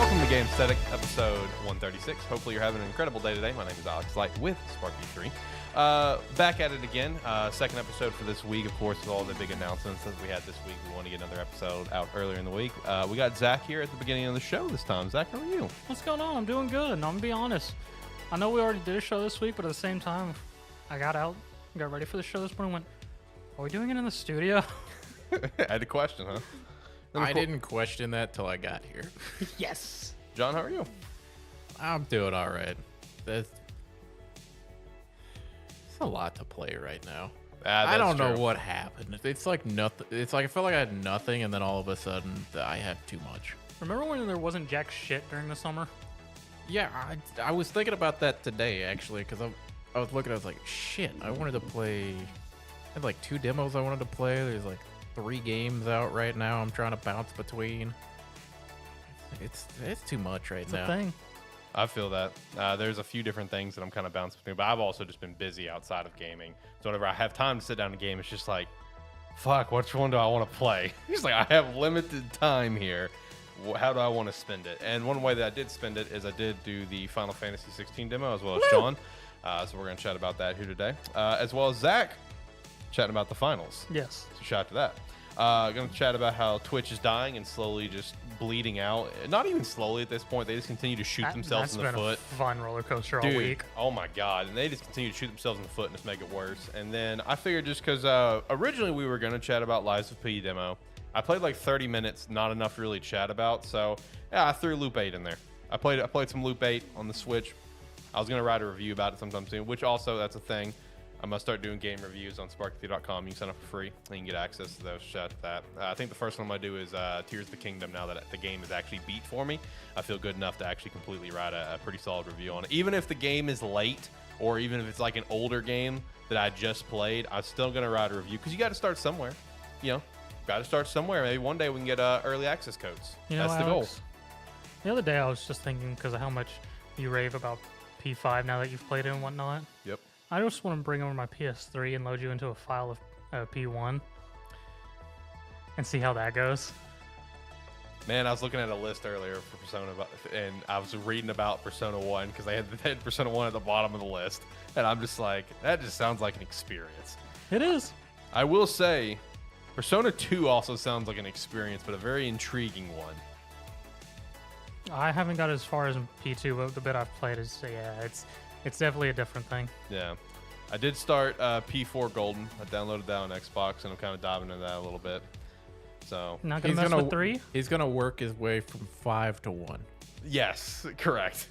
Welcome to Gamesthetic, episode 136. Hopefully you're having an incredible day today. My name is Alex Light with Sparky3. Back at it again. Second episode for this week, of course, with all the big announcements that we had this week. We want to get another episode out earlier in the week. We got Zach here at the beginning of the show this time. Zach, how are you? What's going on? I'm doing good. And I'm going to be honest. I know we already did a show this week, but at the same time, I got out, got ready for the show this morning, went, are we doing it in the studio? I had a question, huh? I didn't question that till I got here. Yes. John, how are you? I'm doing all right. It's a lot to play right now. I don't know what happened. It's like nothing. It's like I felt like I had nothing, and then all of a sudden I had too much. Remember when there wasn't jack shit during the summer? Yeah, I was thinking about that today actually, because I was looking. I was like, shit. I wanted to play. I had like 2 demos I wanted to play. There's like 3 games out right now. I'm trying to bounce between. It's too much right now. It's a thing. I feel that. There's a few different things that I'm kind of bouncing between, but I've also just been busy outside of gaming. So whenever I have time to sit down and game, it's just like, fuck, which one do I want to play? It's like, I have limited time here. How do I want to spend it? And one way that I did spend it is I did do the Final Fantasy 16 demo as well as John. So we're going to chat about that here today. As well as Zach chatting about the finals. Yes. So shout out to that. Going to chat about how Twitch is dying and slowly just bleeding out. Not even slowly at this point. They just continue to shoot themselves in the foot. That's been a fun roller coaster Dude, all week. Oh my God. And they just continue to shoot themselves in the foot and just make it worse. And then I figured just because originally we were going to chat about Lives of P demo. I played like 30 minutes, not enough to really chat about. So yeah, I threw Loop 8 in there. I played some Loop 8 on the Switch. I was going to write a review about it sometime soon, which also that's a thing. I'm going to start doing game reviews on Sparky3.com. You can sign up for free and you can get access to those. Shout out to that. I think the first one I'm going to do is Tears of the Kingdom now that the game is actually beat for me. I feel good enough to actually completely write a pretty solid review on it. Even if the game is late or even if it's like an older game that I just played, I'm still going to write a review because you got to start somewhere. You know, got to start somewhere. Maybe one day we can get early access codes. You know, that's the Alex, goal. The other day I was just thinking because of how much you rave about P5 now that you've played it and whatnot. Yep. I just want to bring over my PS3 and load you into a file of P1 and see how that goes. Man, I was looking at a list earlier for Persona, and I was reading about Persona 1 because they had Persona 1 at the bottom of the list. And I'm just like, that just sounds like an experience. It is. I will say, Persona 2 also sounds like an experience, but a very intriguing one. I haven't got as far as P2, but the bit I've played is, yeah, it's definitely a different thing. Yeah. I did start P4 Golden. I downloaded that on Xbox, and I'm kind of diving into that a little bit. So Not going to mess with 3? He's going to work his way from 5 to 1. yes, correct.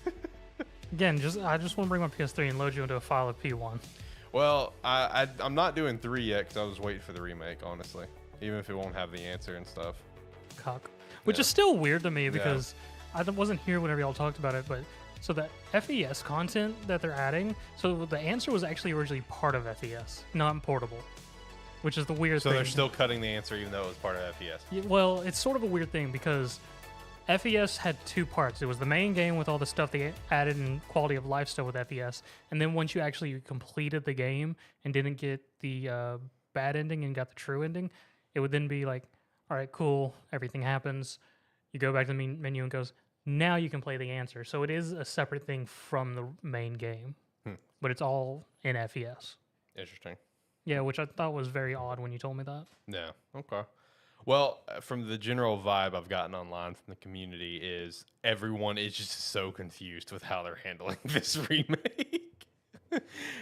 Again, I just want to bring my PS3 and load you into a file of P1. Well, I'm not doing 3 yet because I was waiting for the remake, honestly. Even if it won't have the answer and stuff. Cock. Which Yeah. is still weird to me because I wasn't here whenever y'all talked about it, but so the FES content that they're adding, so the answer was actually originally part of FES, not portable, which is the weird So thing. they're still cutting the answer even though it was part of FES. Yeah, well, it's sort of a weird thing because FES had 2 parts. It was the main game with all the stuff they added in quality of life stuff with FES, and then once you actually completed the game and didn't get the bad ending and got the true ending, it would then be like, all right, cool, everything happens. You go back to the menu and goes, now you can play the answer. So it is a separate thing from the main game, but it's all in FES. Interesting. Yeah, which I thought was very odd when you told me that. Yeah. Okay. Well, from the general vibe I've gotten online from the community is everyone is just so confused with how they're handling this remake.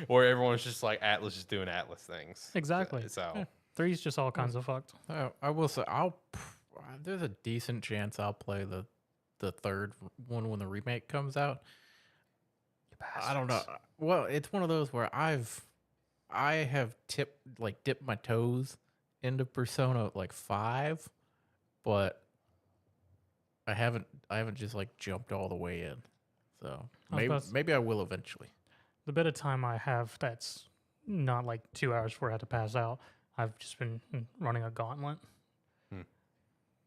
Or everyone's just like, Atlas is doing Atlas things. Exactly. So Yeah. 3's just all kinds of fucked. I will say there's a decent chance I'll play the third one when the remake comes out. I don't know. Well, it's one of those where I have dipped my toes into Persona 5, but I haven't just like jumped all the way in. So maybe I will eventually. The bit of time I have that's not like 2 hours before I had to pass out, I've just been running a gauntlet.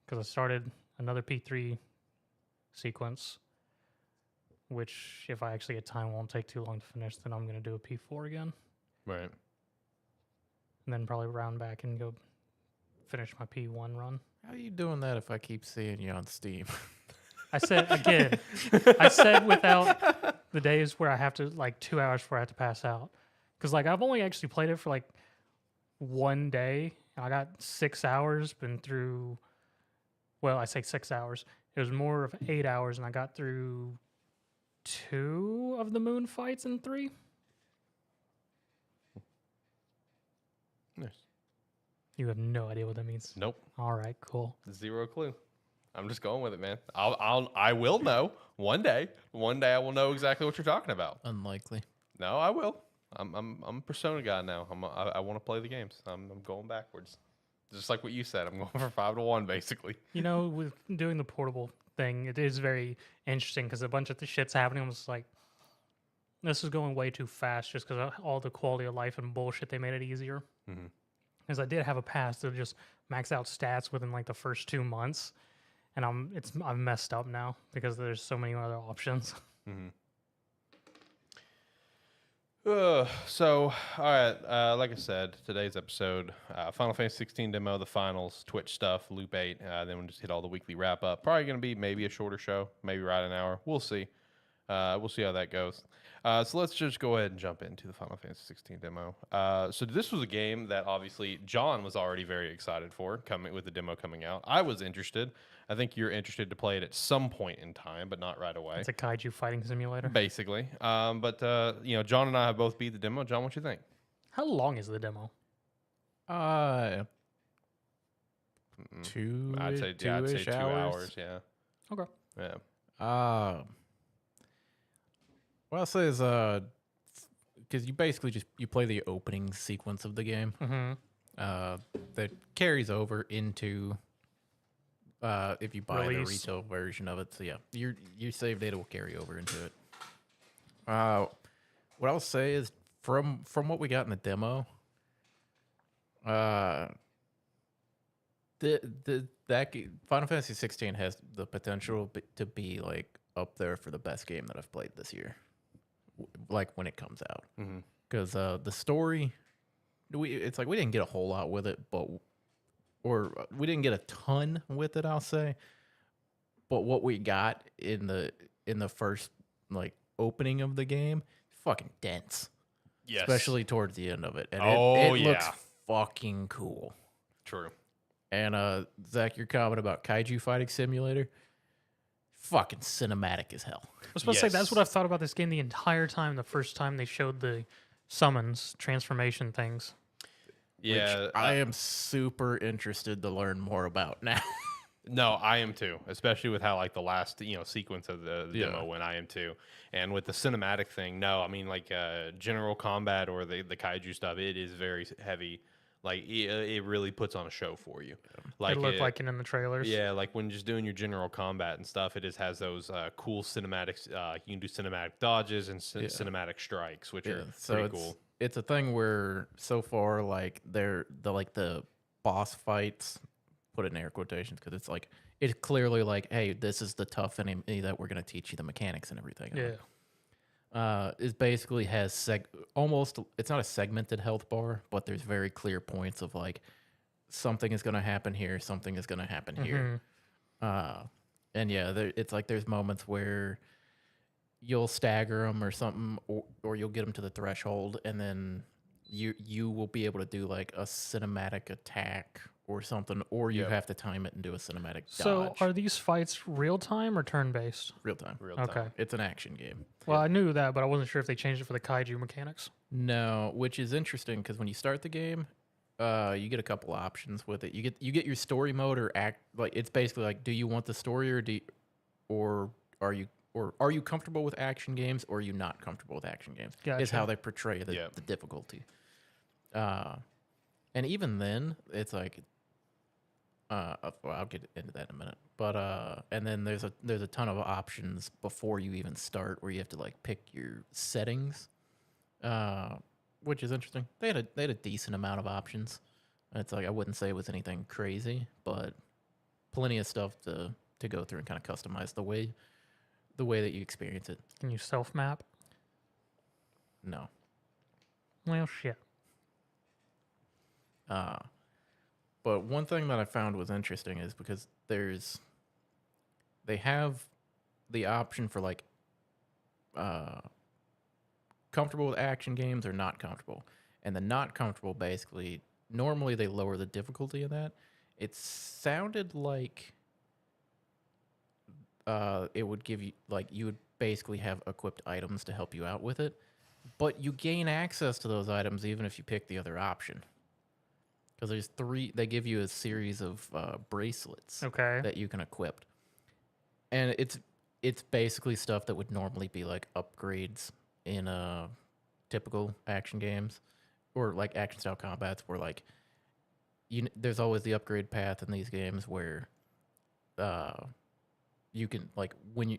Because I started another P3 sequence, which if I actually get time won't take too long to finish, then I'm going to do a P4 again. right. And then probably round back and go finish my P1 run. How are you doing that if I keep seeing you on Steam? I said again. I said without the days where I have to like 2 hours before I have to pass out, because like I've only actually played it for like one day. I got 6 hours. Been through. Well, I say 6 hours. It was more of 8 hours, and I got through 2 of the moon fights in 3. Nice. You have no idea what that means. Nope. All right, cool. Zero clue. I'm just going with it, man. I will know one day. One day I will know exactly what you're talking about. Unlikely. No, I will. I'm a Persona guy now. I want to play the games. I'm going backwards. Just like what you said. I'm going for 5-1 basically. You know, with doing the portable thing, it is very interesting because a bunch of the shit's happening. I was like, this is going way too fast just because of all the quality of life and bullshit they made it easier. Because I did have a pass to just max out stats within like the first 2 months, and I'm messed up now because there's so many other options. So, all right. Like I said, today's episode, Final Fantasy 16 demo, the finals, Twitch stuff, Loop 8. Then we'll just hit all the weekly wrap up. Probably going to be maybe a shorter show, maybe right an hour. We'll see. We'll see how that goes. So let's just go ahead and jump into the Final Fantasy 16 demo. So this was a game that obviously John was already very excited for, coming with the demo coming out. I was interested. I think you're interested to play it at some point in time, but not right away. It's a kaiju fighting simulator. Basically. But John and I have both beat the demo. John, what you think? How long is the demo? Two. I'd say 2 hours. Yeah. Okay. Yeah. What I'll say is, because you basically just you play the opening sequence of the game, that carries over into if you buy the retail version of it. So yeah, your save data will carry over into it. What I'll say is from what we got in the demo, Final Fantasy 16 has the potential to be like up there for the best game that I've played this year. Like when it comes out, because the story, it's like we didn't get a whole lot with it, or we didn't get a ton with it, I'll say. But what we got in the first like opening of the game, fucking dense. Yes. Especially towards the end of it, and it looks fucking cool. True. And Zach, your comment about kaiju fighting simulator, fucking cinematic as hell. I was supposed to say that's what I've thought about this game the entire time. The first time they showed the summons transformation things. Yeah, which I am super interested to learn more about now. No, I am too, especially with how like the last sequence of the demo went. I am too, and with the cinematic thing. No, I mean like general combat or the kaiju stuff. It is very heavy. Like it really puts on a show for you. Like it looked like it in the trailers. Yeah, like when just doing your general combat and stuff, it just has those cool cinematics. You can do cinematic dodges and cinematic strikes, which are pretty cool. It's a thing where so far, like the boss fights, put it in air quotations because it's clearly like, hey, this is the tough enemy that we're gonna teach you the mechanics and everything. Yeah. It basically has almost, it's not a segmented health bar, but there's very clear points of like something is going to happen here, something is going to happen here. And yeah, it's like there's moments where you'll stagger them or something, or you'll get them to the threshold, and then you will be able to do like a cinematic attack or something, or you have to time it and do a cinematic dodge. So are these fights real time or turn based? Real time. Okay. It's an action game. Well, I knew that, but I wasn't sure if they changed it for the kaiju mechanics. No, which is interesting because when you start the game, you get a couple options with it. You get your story mode or act, like it's basically like, do you want the story or are you comfortable with action games, or are you not comfortable with action games? Gotcha. Is how they portray the difficulty. And even then, it's like, well, I'll get into that in a minute. But and then there's a ton of options before you even start, where you have to like pick your settings, which is interesting. They had a decent amount of options. It's like I wouldn't say it was anything crazy, but plenty of stuff to go through and kind of customize the way that you experience it. Can you self map? No. Well, shit. But one thing that I found was interesting is because they have the option for like comfortable with action games or not comfortable. And the not comfortable, basically, normally they lower the difficulty of that. It sounded like it would give you, like, you would basically have equipped items to help you out with it. But you gain access to those items even if you pick the other option. Because there's 3, they give you a series of bracelets that you can equip. And it's basically stuff that would normally be like upgrades in typical action games or like action style combats where like there's always the upgrade path in these games where you can like when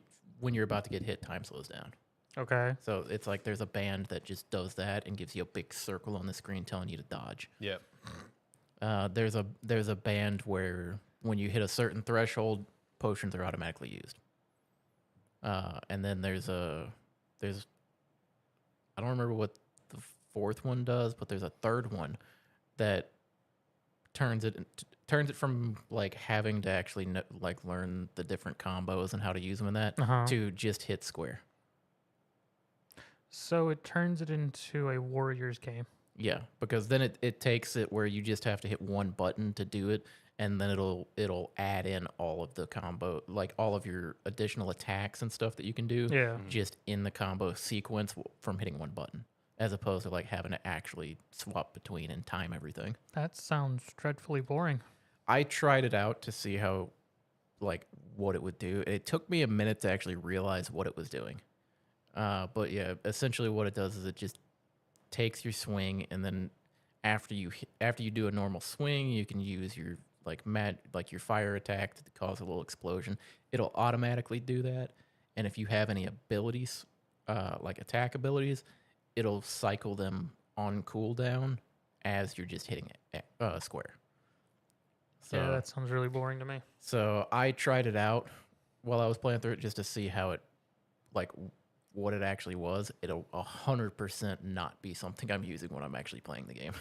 you're about to get hit, time slows down. Okay. So it's like there's a band that just does that and gives you a big circle on the screen telling you to dodge. Yep. There's a band where when you hit a certain threshold, potions are automatically used. And then there's I don't remember what the 4th one does, but there's a 3rd one that turns it from like having to actually like learn the different combos and how to use them in that to just hit square. So it turns it into a Warriors game. Yeah, because then it takes it where you just have to hit one button to do it, and then it'll add in all of the combo, like all of your additional attacks and stuff that you can do just in the combo sequence from hitting one button, as opposed to like having to actually swap between and time everything. That sounds dreadfully boring. I tried it out to see how, like, what it would do. It took me a minute to actually realize what it was doing. But yeah, essentially what it does is it just takes your swing, and then after you do a normal swing, you can use your your fire attack to cause a little explosion. It'll automatically do that, and if you have any abilities, like attack abilities, it'll cycle them on cooldown as you're just hitting it square. So, yeah, that sounds really boring to me. So I tried it out while I was playing through it just to see how it, like, what it actually was. It'll 100% not be something I'm using when I'm actually playing the game.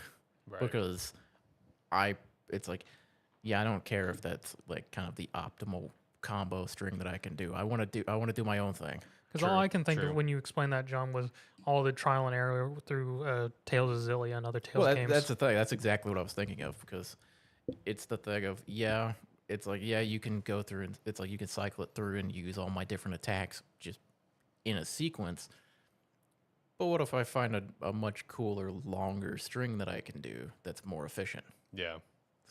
Right. Because it's like, yeah, I don't care if that's like kind of the optimal combo string that I can do. I want to do my own thing. Because all I can think of when you explained that, John, was all the trial and error through Tales of Zillia and other Tales games. That's the thing. That's exactly what I was thinking of, because it's the thing of, it's like, you can go through and it's like you can cycle it through and use all my different attacks just in a sequence. But what if I find a much cooler, longer string that I can do that's more efficient? Yeah.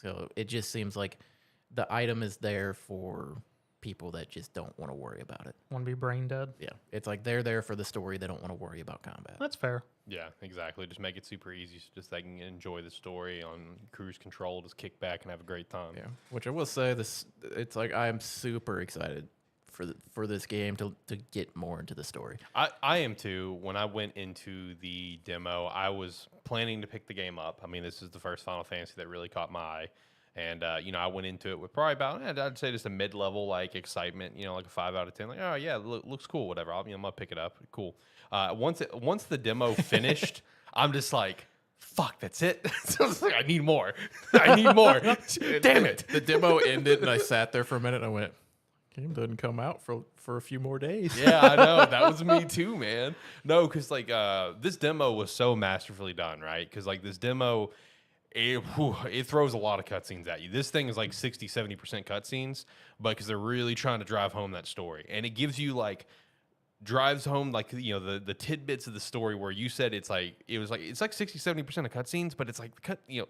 So it just seems like the item is there for people that just don't want to worry about it. Want to be brain dead? Yeah. It's like they're there for the story. They don't want to worry about combat. That's fair. Yeah, exactly. Just make it super easy so just they can enjoy the story on cruise control, just kick back and have a great time. Yeah. Which I will say, it's like I am super excited for this game to get more into the story. I am too. When I went into the demo, I was planning to pick the game up. I mean, this is the first Final Fantasy that really caught my eye. And, I went into it with probably about, I'd say just a mid-level, like, excitement, like a 5 out of 10. Like, oh, yeah, looks cool, whatever. I'm going to pick it up. Cool. Once the demo finished, I'm just like, fuck, that's it? So I was like, I need more. I need more. Damn it. The demo ended, and I sat there for a minute, and I went, game doesn't come out for a few more days. Yeah, I know. That was me too, man. No, because, like, this demo was so masterfully done, right? Because, like, this demo... It throws a lot of cutscenes at you. This thing is like 60-70% cutscenes, but because they're really trying to drive home that story, and it gives you drives home the tidbits of the story where you said it's like 60-70% of cutscenes, but it's like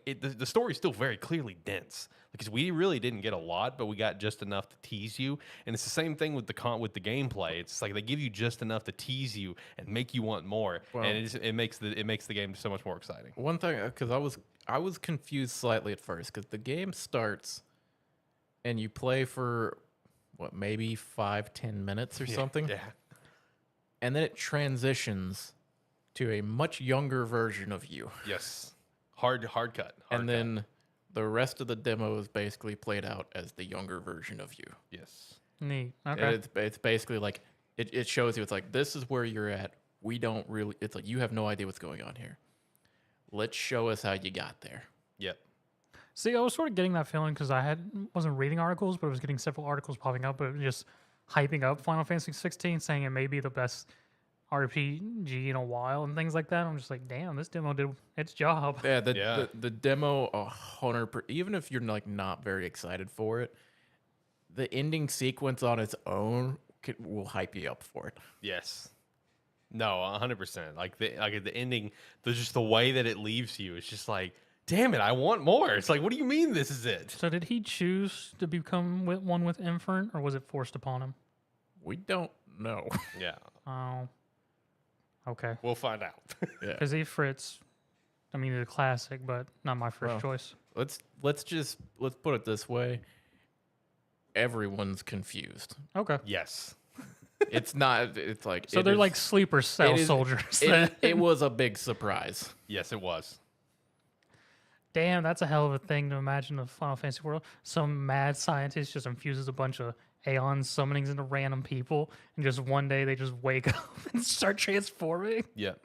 the story is still very clearly dense because we really didn't get a lot, but we got just enough to tease you. And it's the same thing with the gameplay. It's like they give you just enough to tease you and make you want more, and it makes the game so much more exciting. One thing, because I was confused slightly at first, because the game starts and you play for maybe 5-10 minutes or something. Yeah. And then it transitions to a much younger version of you. Yes. Hard cut. Then the rest of the demo is basically played out as the younger version of you. Yes. Neat. Okay. And it's basically like, it shows you, it's like, this is where you're at. We don't really, it's like, you have no idea what's going on here. Let's show us how you got there. Yep. See, I was sort of getting that feeling because I wasn't reading articles, but I was getting several articles popping up. But it just hyping up Final Fantasy 16, saying it may be the best RPG in a while and things like that. I'm just like, damn, this demo did its job. Yeah, Yeah. the demo 100%. Even if you're like not very excited for it, the ending sequence on its own will hype you up for it. Yes. No, 100%. Like the ending, just the way that it leaves you, it's just like, damn it, I want more. It's like, what do you mean this is it? So did he choose to become one with Inferent, or was it forced upon him? We don't know. Yeah. Oh, okay. We'll find out. Yeah. Because Ifrit's, I mean, it's a classic, but not my first Well, choice. Let's put it this way. Everyone's confused. Okay. Yes. It's not. It's like So they're like sleeper cell soldiers. It was a big surprise. Yes, it was. Damn, that's a hell of a thing to imagine in a Final Fantasy world. Some mad scientist just infuses a bunch of Aeon summonings into random people, and just one day they just wake up and start transforming. Yep.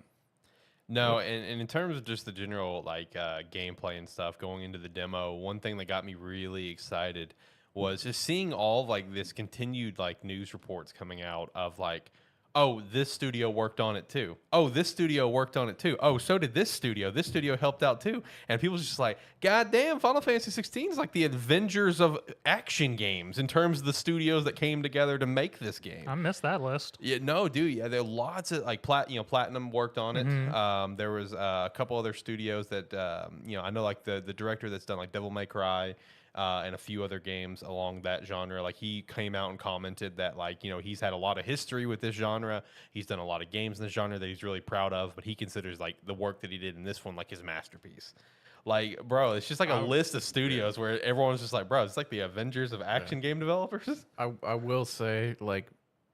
No, and in terms of just the general like gameplay and stuff going into the demo, one thing that got me really excited was just seeing all like this continued like news reports coming out of like, oh, this studio worked on it too. Oh, this studio worked on it too. Oh, so did this studio. This studio helped out too. And people's just like, God damn, Final Fantasy 16 is like the Avengers of action games in terms of the studios that came together to make this game. I missed that list. Yeah, no, dude. Yeah, there are lots of like Platinum worked on it. There was a couple other studios that I know like the director that's done like Devil May Cry. And a few other games along that genre. Like he came out and commented that like, he's had a lot of history with this genre. He's done a lot of games in this genre that he's really proud of, but he considers like the work that he did in this one like his masterpiece. Like, bro, it's just like a list of studios where everyone's just like, bro, it's like the Avengers of action game developers. I will say, like,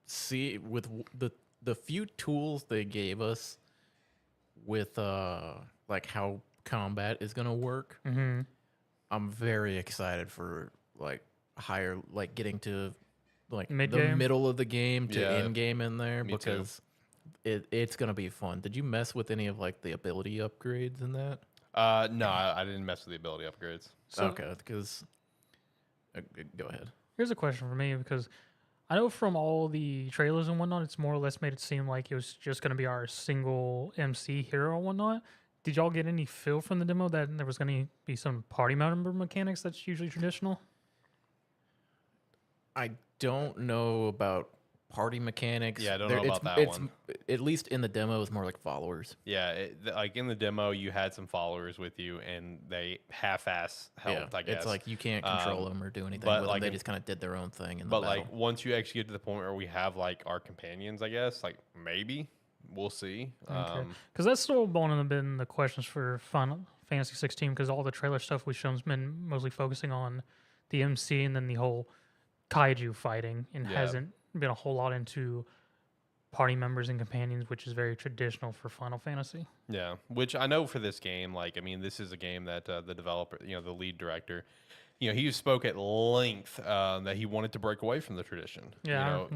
see with the few tools they gave us with like how combat is gonna work. Mm-hmm. I'm very excited for like higher, like getting to like the Mid-game? middle of the game to Yeah, end game in there me too. because it's gonna be fun. Did you mess with any of like the ability upgrades in that? No, I didn't mess with the ability upgrades. So Okay, because go ahead. here's a question for me, because I know from all the trailers and whatnot, it's more or less made it seem like it was just going to be our single MC hero and whatnot. Did y'all get any feel from the demo that there was going to be some party member mechanics that's usually traditional? I don't know about party mechanics. Yeah, I don't know about that one. At least in the demo, it's more like followers. Yeah, like in the demo, you had some followers with you, and they half-ass helped. I guess it's like you can't control them or do anything but with like them. They just kind of did their own thing. In but the like battle. once you actually get to the point where we have like our companions, I guess like maybe we'll see. Okay. Because that's still one of the questions for Final Fantasy 16, because all the trailer stuff we've shown has been mostly focusing on the MC and then the whole kaiju fighting, and Yeah. hasn't been a whole lot into party members and companions, which is very traditional for Final Fantasy. Yeah, which I know for this game, like, I mean, this is a game that the developer, the lead director, he spoke at length that he wanted to break away from the tradition. Yeah.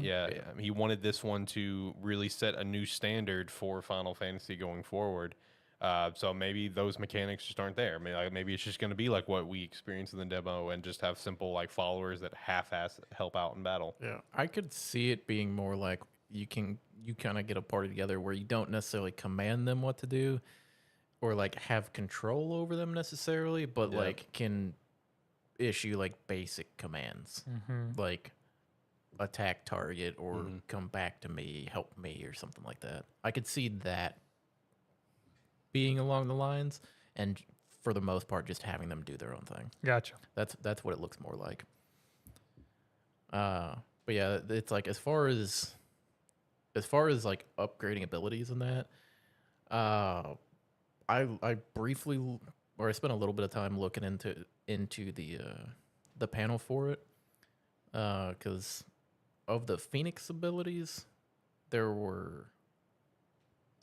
He wanted this one to really set a new standard for Final Fantasy going forward. So maybe those mechanics just aren't there. Maybe it's just going to be like what we experienced in the demo and just have simple like followers that half-ass help out in battle. Yeah, I could see it being more like you kind of get a party together where you don't necessarily command them what to do or like have control over them necessarily, but Yeah. like can issue like basic commands like attack target or come back to me, help me, or something like that. I could see that being along the lines, and for the most part just having them do their own thing. Gotcha. That's what it looks more like. But yeah, it's like as far as like upgrading abilities and that, I briefly, or I spent a little bit of time looking into the panel for it, because of the Phoenix abilities, there were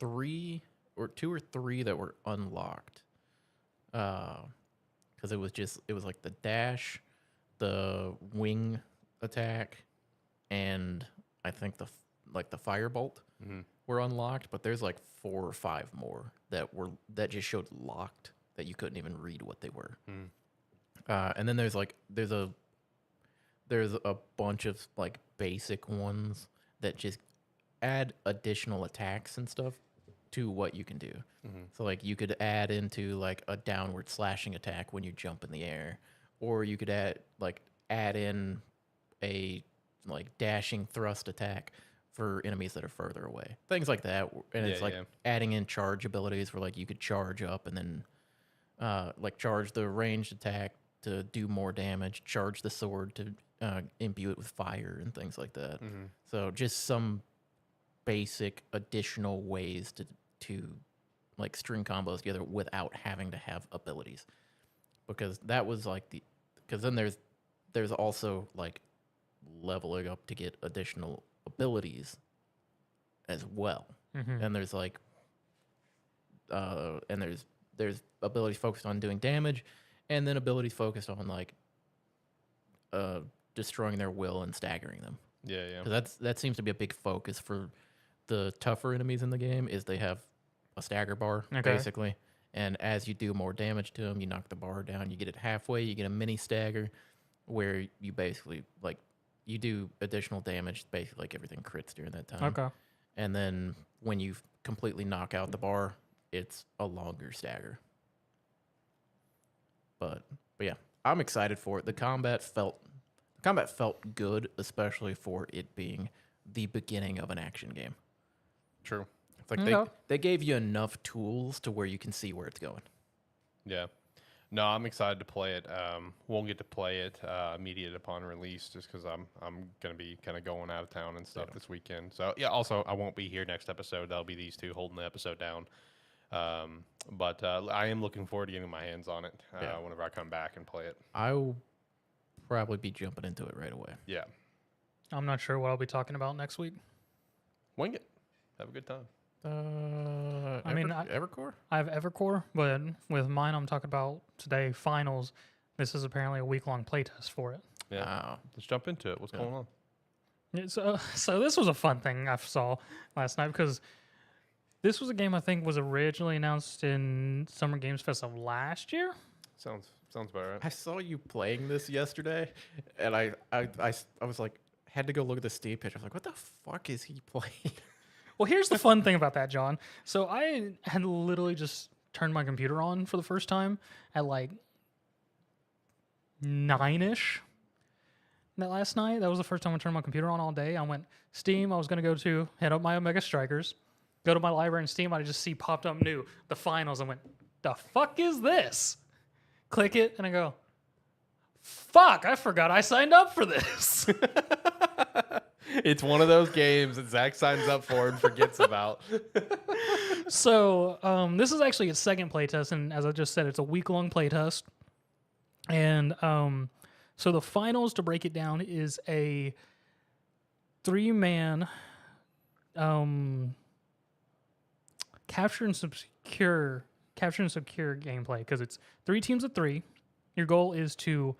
two or three that were unlocked. Because it was like the dash, the wing attack, and I think the firebolt were unlocked. But there's like 4 or 5 more that just showed locked that you couldn't even read what they were. And then there's there's a bunch of like basic ones that just add additional attacks and stuff to what you can do. So like you could add into like a downward slashing attack when you jump in the air, or you could add in a like dashing thrust attack for enemies that are further away. Things like that. And it's like adding in charge abilities where like you could charge up and then like charge the ranged attack to do more damage, charge the sword to imbue it with fire and things like that. So just some basic additional ways to like string combos together without having to have abilities, because that was like because then there's also like leveling up to get additional abilities as well. And there's like and there's abilities focused on doing damage, and then abilities focused on like destroying their will and staggering them. Because that seems to be a big focus for the tougher enemies in the game, is they have a stagger bar, basically. And as you do more damage to them, you knock the bar down, you get it halfway, you get a mini stagger where you basically, like, you do additional damage, basically like everything crits during that time. And then when you completely knock out the bar, it's a longer stagger. But yeah, I'm excited for it. The combat felt good, especially for it being the beginning of an action game. True. It's like they gave you enough tools to where you can see where it's going. Yeah. No, I'm excited to play it. Won't get to play it immediate upon release, just because I'm gonna be kind of going out of town and stuff this weekend. So yeah. Also, I won't be here next episode. That'll be these two holding the episode down. But I am looking forward to getting my hands on it whenever I come back and play it. I'll probably be jumping into it right away. Yeah. I'm not sure what I'll be talking about next week. Wing it. Have a good time. Evercore? I have Evercore, but with mine, I'm talking about today, finals. This is apparently a week-long playtest for it. Yeah. Let's jump into it. What's going on? Yeah, so this was a fun thing I saw last night, because this was a game I think was originally announced in Summer Games Fest of last year. Sounds about right. I saw you playing this yesterday, and I was like, had to go look at the Steam page. I was like, what the fuck is he playing? Well, here's the fun thing about that, John. So I had literally just turned my computer on for the first time at like 9-ish last night. That was the first time I turned my computer on all day. I went Steam. I was going to go head up my Omega Strikers, go to my library in Steam. I just see popped up new, the finals. I went, the fuck is this? Click it, and I go, fuck, I forgot I signed up for this. It's one of those games that Zach signs up for and forgets about. So this is actually its second playtest, and as I just said, it's a week-long playtest. And so the finals, to break it down, is a 3-man capture and secure gameplay, because it's 3 teams of 3. Your goal is to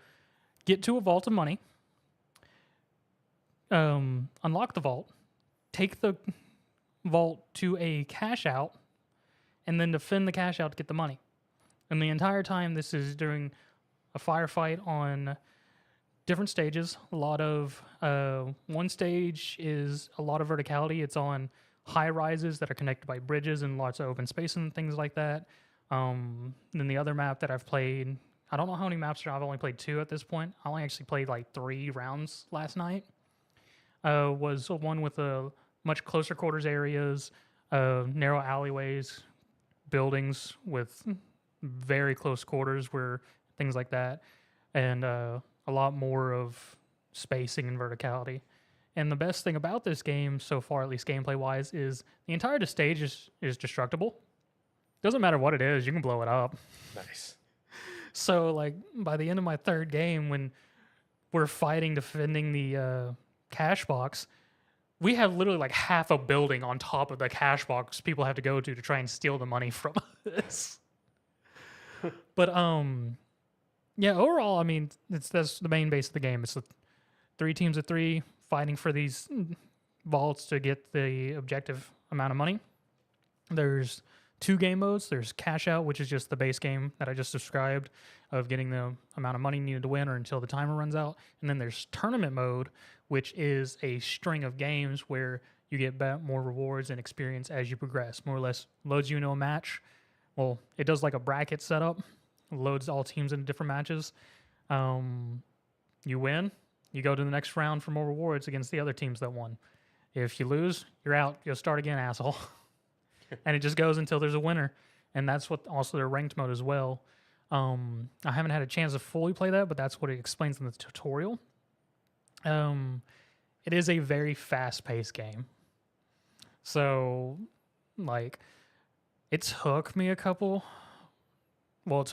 get to a vault of money, unlock the vault, take the vault to a cash out, and then defend the cash out to get the money. And the entire time, this is during a firefight on different stages. A lot of one stage is a lot of verticality. It's on high rises that are connected by bridges and lots of open space and things like that. Then the other map that I've played, I don't know how many maps there are. I've only played 2 at this point. I only actually played like 3 rounds last night. Was one with much closer quarters areas, narrow alleyways, buildings with very close quarters, where things like that, and a lot more of spacing and verticality. And the best thing about this game so far, at least gameplay-wise, is the entire stage is destructible. Doesn't matter what it is, you can blow it up. Nice. So, like, by the end of my 3rd game, when we're fighting, defending the cash box, we have literally like half a building on top of the cash box people have to go to try and steal the money from us. But yeah, overall, I mean, that's the main base of the game. It's 3 teams of 3 fighting for these vaults to get the objective amount of money. There's two game modes. There's Cash Out, which is just the base game that I just described of getting the amount of money needed to win or until the timer runs out. And then there's Tournament mode, which is a string of games where you get more rewards and experience as you progress. More or less loads you into a match. Well, it does like a bracket setup, loads all teams into different matches. You win, you go to the next round for more rewards against the other teams that won. If you lose, you're out. You'll start again, asshole. And it just goes until there's a winner. And that's what also their ranked mode as well. I haven't had a chance to fully play that, but that's what it explains in the tutorial. It is a very fast-paced game. So, like, it took me it took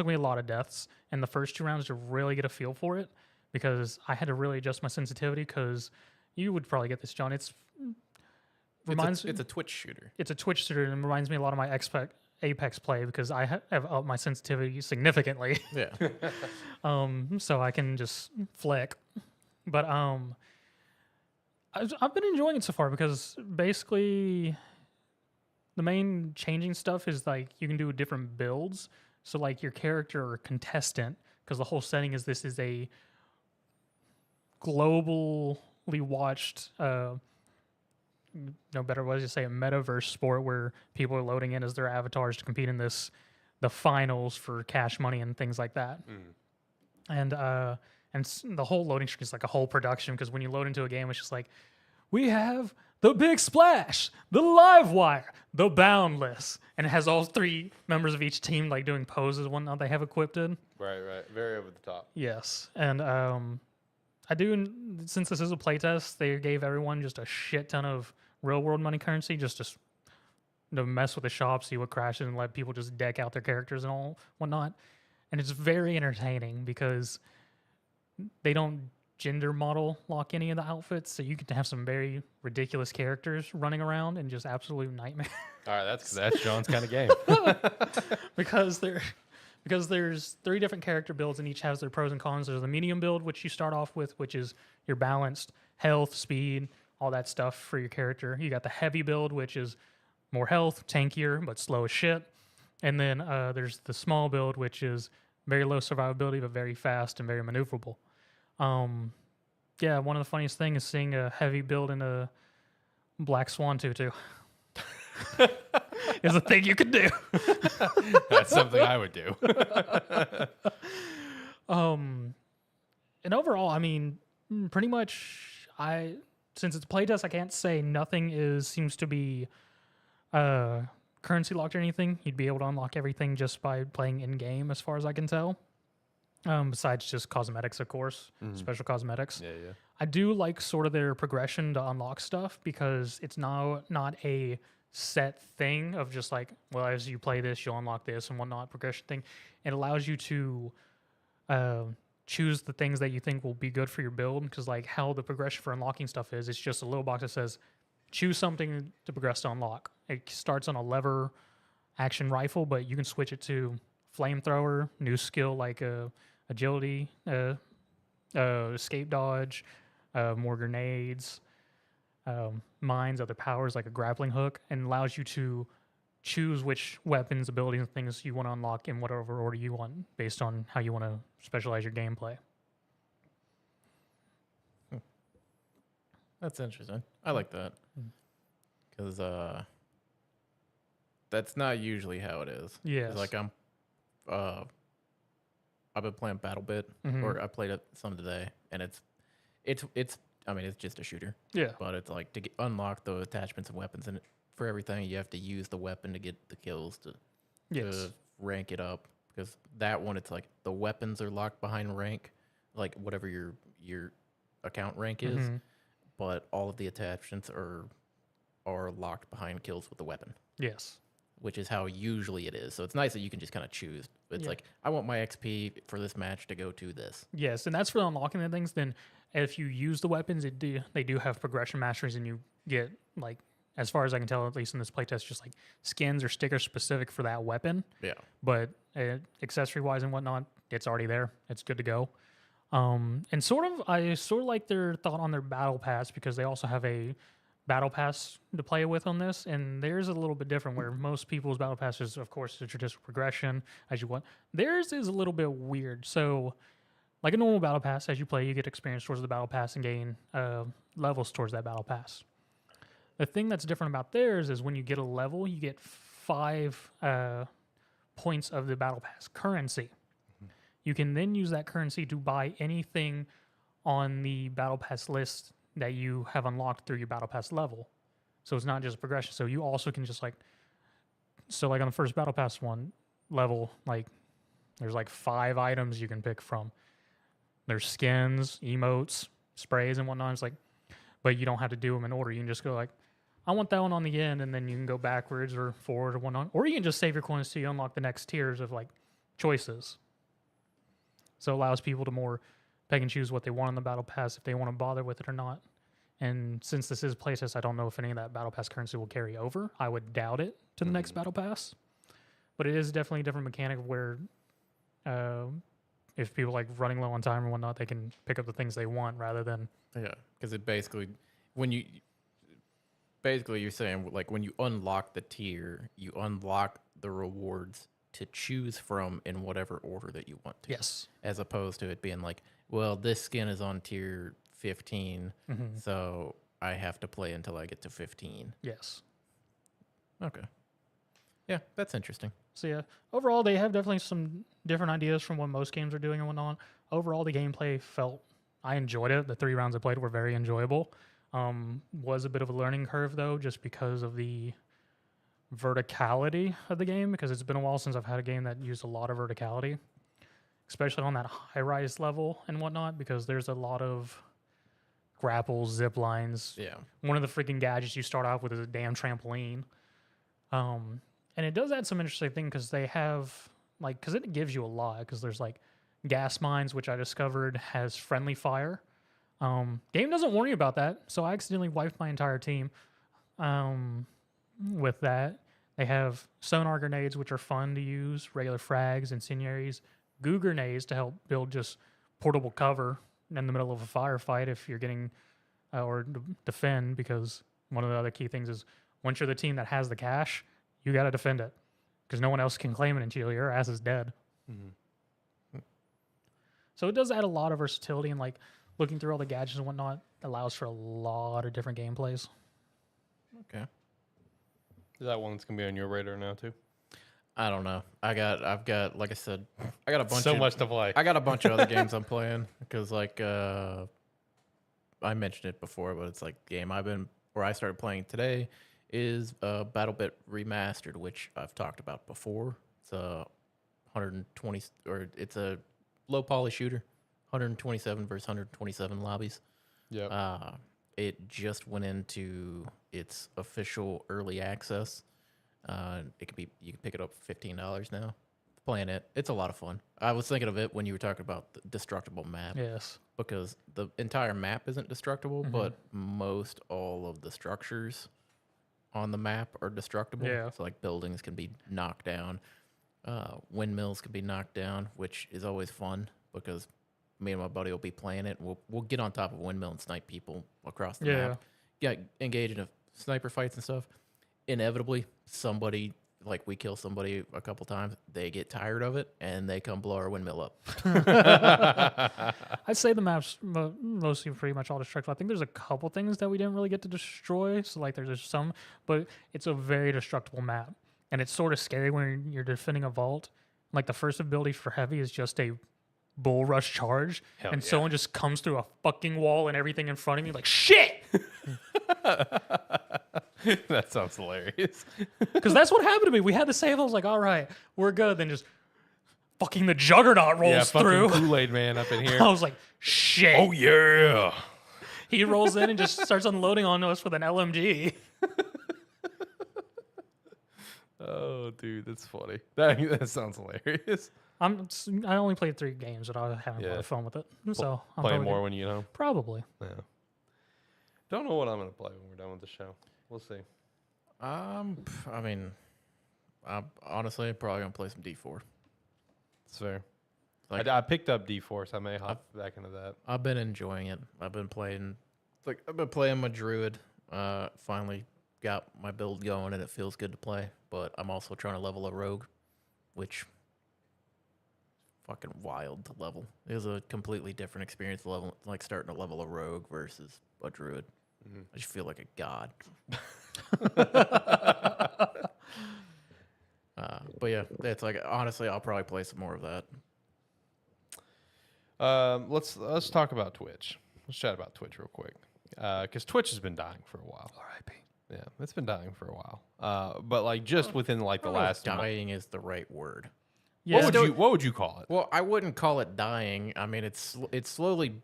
me a lot of deaths in the first 2 rounds to really get a feel for it, because I had to really adjust my sensitivity, because you would probably get this, John. It's a Twitch shooter. It's a Twitch shooter, and it reminds me a lot of my Apex play, because I have upped my sensitivity significantly. Yeah. So I can just flick. But I've been enjoying it so far, because basically the main changing stuff is like you can do different builds. So like your character or contestant, because the whole setting is this is a globally watched, no better way to say, a metaverse sport where people are loading in as their avatars to compete in the finals for cash money and things like that. And the whole loading screen is like a whole production, because when you load into a game, it's just like, we have the Big Splash, the Live Wire, the Boundless, and it has all 3 members of each team like doing poses and whatnot they have equipped in. Right. Very over the top. Yes, and I do, since this is a playtest, they gave everyone just a shit ton of real world money currency just to mess with the shop, see what crashes, and let people just deck out their characters and all whatnot. And it's very entertaining because they don't gender model lock any of the outfits, so you get to have some very ridiculous characters running around and just absolute nightmare. All right, that's John's kind of game. because there's 3 different character builds, and each has their pros and cons. There's the medium build, which you start off with, which is your balanced health, speed, all that stuff for your character. You got the heavy build, which is more health, tankier, but slow as shit. And then there's the small build, which is very low survivability, but very fast and very maneuverable. Yeah, one of the funniest things is seeing a heavy build in a Black Swan tutu. Is a thing you could do. That's something I would do. And overall, I mean, pretty much, since it's a playtest, I can't say nothing seems to be currency locked or anything. You'd be able to unlock everything just by playing in game, as far as I can tell. Besides just cosmetics, of course, special cosmetics. Yeah. I do like sort of their progression to unlock stuff, because it's not a set thing of just like, well, as you play this, you'll unlock this and whatnot, progression thing. It allows you to choose the things that you think will be good for your build, because like how the progression for unlocking stuff is, it's just a little box that says, choose something to progress to unlock. It starts on a lever action rifle, but you can switch it to flamethrower, new skill like agility, escape dodge, more grenades, mines, other powers like a grappling hook, and allows you to choose which weapons, abilities, and things you want to unlock in whatever order you want, based on how you want to specialize your gameplay. That's interesting. I like that, because that's not usually how it is. Yes. Like I've been playing BattleBit, or I played it some today, and it's I mean, it's just a shooter. Yeah. But it's like to unlock the attachments and weapons, and for everything you have to use the weapon to get the kills to rank it up. Because that one, it's like the weapons are locked behind rank, like whatever your account rank is, but all of the attachments are locked behind kills with the weapon. Yes. Which is how usually it is. So it's nice that you can just kind of choose. It's like, I want my XP for this match to go to this. Yes, and that's for unlocking the things. Then if you use the weapons, they do have progression masteries, and you get, like, as far as I can tell, at least in this playtest, just like skins or stickers specific for that weapon. Yeah. But accessory-wise and whatnot, it's already there. It's good to go. And I sort of like their thought on their battle pass, because they also have a battle pass to play with on this, and theirs is a little bit different. Where most people's battle pass is, of course, the traditional progression as you want. Theirs is a little bit weird. So, like a normal battle pass, as you play, you get experience towards the battle pass and gain levels towards that battle pass. The thing that's different about theirs is when you get a level, you get 5 points of the battle pass currency. You can then use that currency to buy anything on the battle pass list that you have unlocked through your battle pass level. So it's not just progression. So you also can just like on the first battle pass one level, like there's like 5 items you can pick from. There's skins, emotes, sprays, and whatnot. It's like, but you don't have to do them in order. You can just go like, I want that one on the end, and then you can go backwards or forward or whatnot. Or you can just save your coins so you unlock the next tiers of like choices. So it allows people to more pick and choose what they want on the battle pass if they want to bother with it or not. And since this is playtest, I don't know if any of that battle pass currency will carry over. I would doubt it to the next battle pass. But it is definitely a different mechanic of where if people like running low on time or whatnot, they can pick up the things they want rather than... Yeah, because it basically, you're saying like when you unlock the tier, you unlock the rewards to choose from in whatever order that you want to. Yes. As opposed to it being like, well, this skin is on tier 15, so I have to play until I get to 15. Yes. Okay. Yeah, that's interesting. So yeah, overall, they have definitely some different ideas from what most games are doing and whatnot. Overall, the gameplay I enjoyed it. The 3 rounds I played were very enjoyable. Was a bit of a learning curve though, just because of the verticality of the game, because it's been a while since I've had a game that used a lot of verticality, especially on that high-rise level and whatnot, because there's a lot of grapples, zip lines. Yeah. One of the freaking gadgets you start off with is a damn trampoline. And it does add some interesting thing because they have, like, because it gives you a lot, because there's, like, gas mines, which I discovered has friendly fire. Game doesn't warn you about that, so I accidentally wiped my entire team with that. They have sonar grenades, which are fun to use, regular frags, incendiaries, goo grenades to help build just portable cover in the middle of a firefight if you're getting, or defend, because one of the other key things is once you're the team that has the cash, you got to defend it because no one else can claim it until your ass is dead. So it does add a lot of versatility, and like looking through all the gadgets and whatnot allows for a lot of different gameplays. Okay. Is that one that's gonna be on your radar now too? I don't know. I've got, like I said, I got a bunch. So much to play. I got a bunch of other games I'm playing because, like, I mentioned it before, but it's like the game I started playing today is BattleBit Remastered, which I've talked about before. It's a 120, or it's a low poly shooter, 127 versus 127 lobbies. Yeah. It just went into its official early access. You can pick it up for $15 now. Playing it, it's a lot of fun. I was thinking of it when you were talking about the destructible map. Yes. Because the entire map isn't destructible, but most all of the structures on the map are destructible. Yeah. So like buildings can be knocked down, windmills can be knocked down, which is always fun because me and my buddy will be playing it. We'll get on top of a windmill and snipe people across the map. Yeah, engage in sniper fights and stuff. Inevitably, somebody, like we kill somebody a couple times, they get tired of it and they come blow our windmill up. I'd say the map's mostly pretty much all destructible. I think there's a couple things that we didn't really get to destroy. So like there's some, but it's a very destructible map. And it's sort of scary when you're defending a vault. Like the first ability for heavy is just a bull rush charge. Hell and yeah. someone just comes through a fucking wall and everything in front of me like, shit! That sounds hilarious. Because that's what happened to me. We had to save. I was like, all right, we're good. Then just fucking the juggernaut rolls through. Kool-Aid man up in here. I was like, shit. Oh yeah. He rolls in and just starts unloading on us with an LMG. Oh, dude, that's funny. That sounds hilarious. I only played 3 games, but I haven't a lot of fun with it. So I'm Playing probably more gonna- when you know. Probably. Yeah. Don't know what I'm gonna play when we're done with the show. We'll see. I mean, I'm honestly probably gonna play some D4. It's fair. Like, I picked up D4, so I may hop back into that. I've been enjoying it. I've been playing my druid. Finally got my build going, and it feels good to play. But I'm also trying to level a rogue, which fucking wild to level. It was a completely different experience level, like starting to level a rogue versus a druid. I just feel like a god. But yeah, it's like honestly, I'll probably play some more of that. Let's talk about Twitch. Let's chat about Twitch real quick, because Twitch has been dying for a while. R.I.P. Yeah, it's been dying for a while. But like just within like the last dying is the right word. Yeah. what would you call it? Well, I wouldn't call it dying. I mean, it's slowly.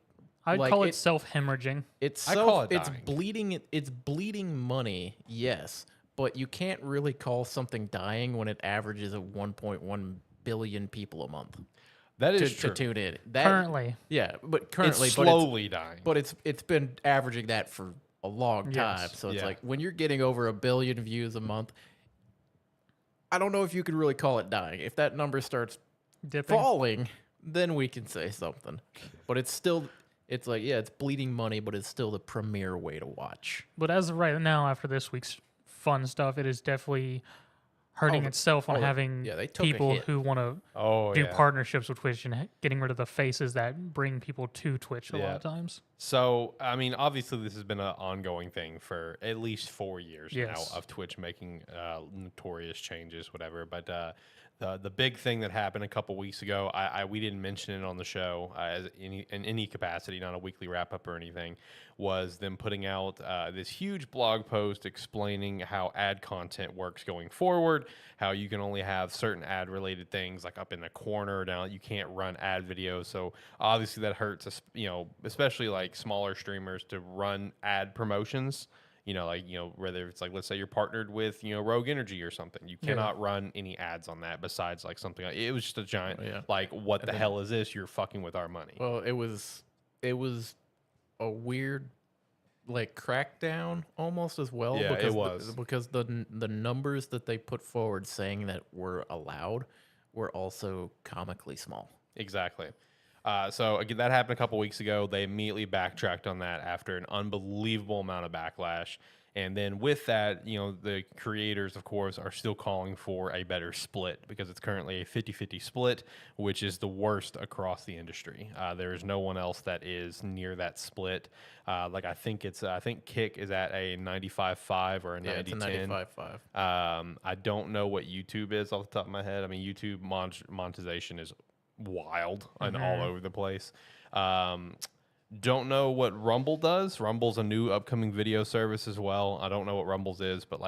I'd like, call it self-hemorrhaging. It's I call it it's dying. bleeding. It's bleeding money. Yes, but you can't really call something dying when it averages of 1.1 billion people a month. That is to true. tune in. Currently. Yeah, but currently, It's slowly dying. But it's been averaging that for a long time. Yes. So it's Yeah. like when you're getting over 1 billion views a month, I don't know if you could really call it dying. If that number starts Dipping. falling, then we can say something. But it's still, it's like, yeah, it's bleeding money, but it's still the premier way to watch. But as of right now, after this week's fun stuff, it is definitely hurting itself on having yeah, they took a people hit. who want to Oh, do yeah. partnerships with Twitch and getting rid of the faces that bring people to Twitch a lot Yeah. of times. So, I mean, obviously, this has been an ongoing thing for at least 4 years Yes. now of Twitch making notorious changes, whatever. But the big thing that happened a couple weeks ago, we didn't mention it on the show as in any capacity, not a weekly wrap up or anything, was them putting out this huge blog post explaining how ad content works going forward, how you can only have certain ad related things like up in the corner. Now you can't run ad videos, so obviously that hurts us, especially like smaller streamers to run ad promotions. Whether it's like, let's say you're partnered with, Rogue Energy or something, you cannot run any ads on that besides like something like, it was just a giant, like, what the hell is this? You're fucking with our money. Well, it was a weird, like, crackdown almost as well. Yeah, because it was. because the numbers that they put forward saying that were allowed were also comically small. Exactly. So again, that happened a couple weeks ago. They immediately backtracked on that after an unbelievable amount of backlash. And then with that, the creators, of course, are still calling for a better split because it's currently a 50-50 split, which is the worst across the industry. There is no one else that is near that split. I think Kick is at a 95-5 or a 90-10. Yeah, it's a 95-5. I don't know what YouTube is off the top of my head. I mean, YouTube monetization is wild and all over the place. Don't know what Rumble does. Rumble's a new upcoming video service as well. I don't know what Rumble's is, but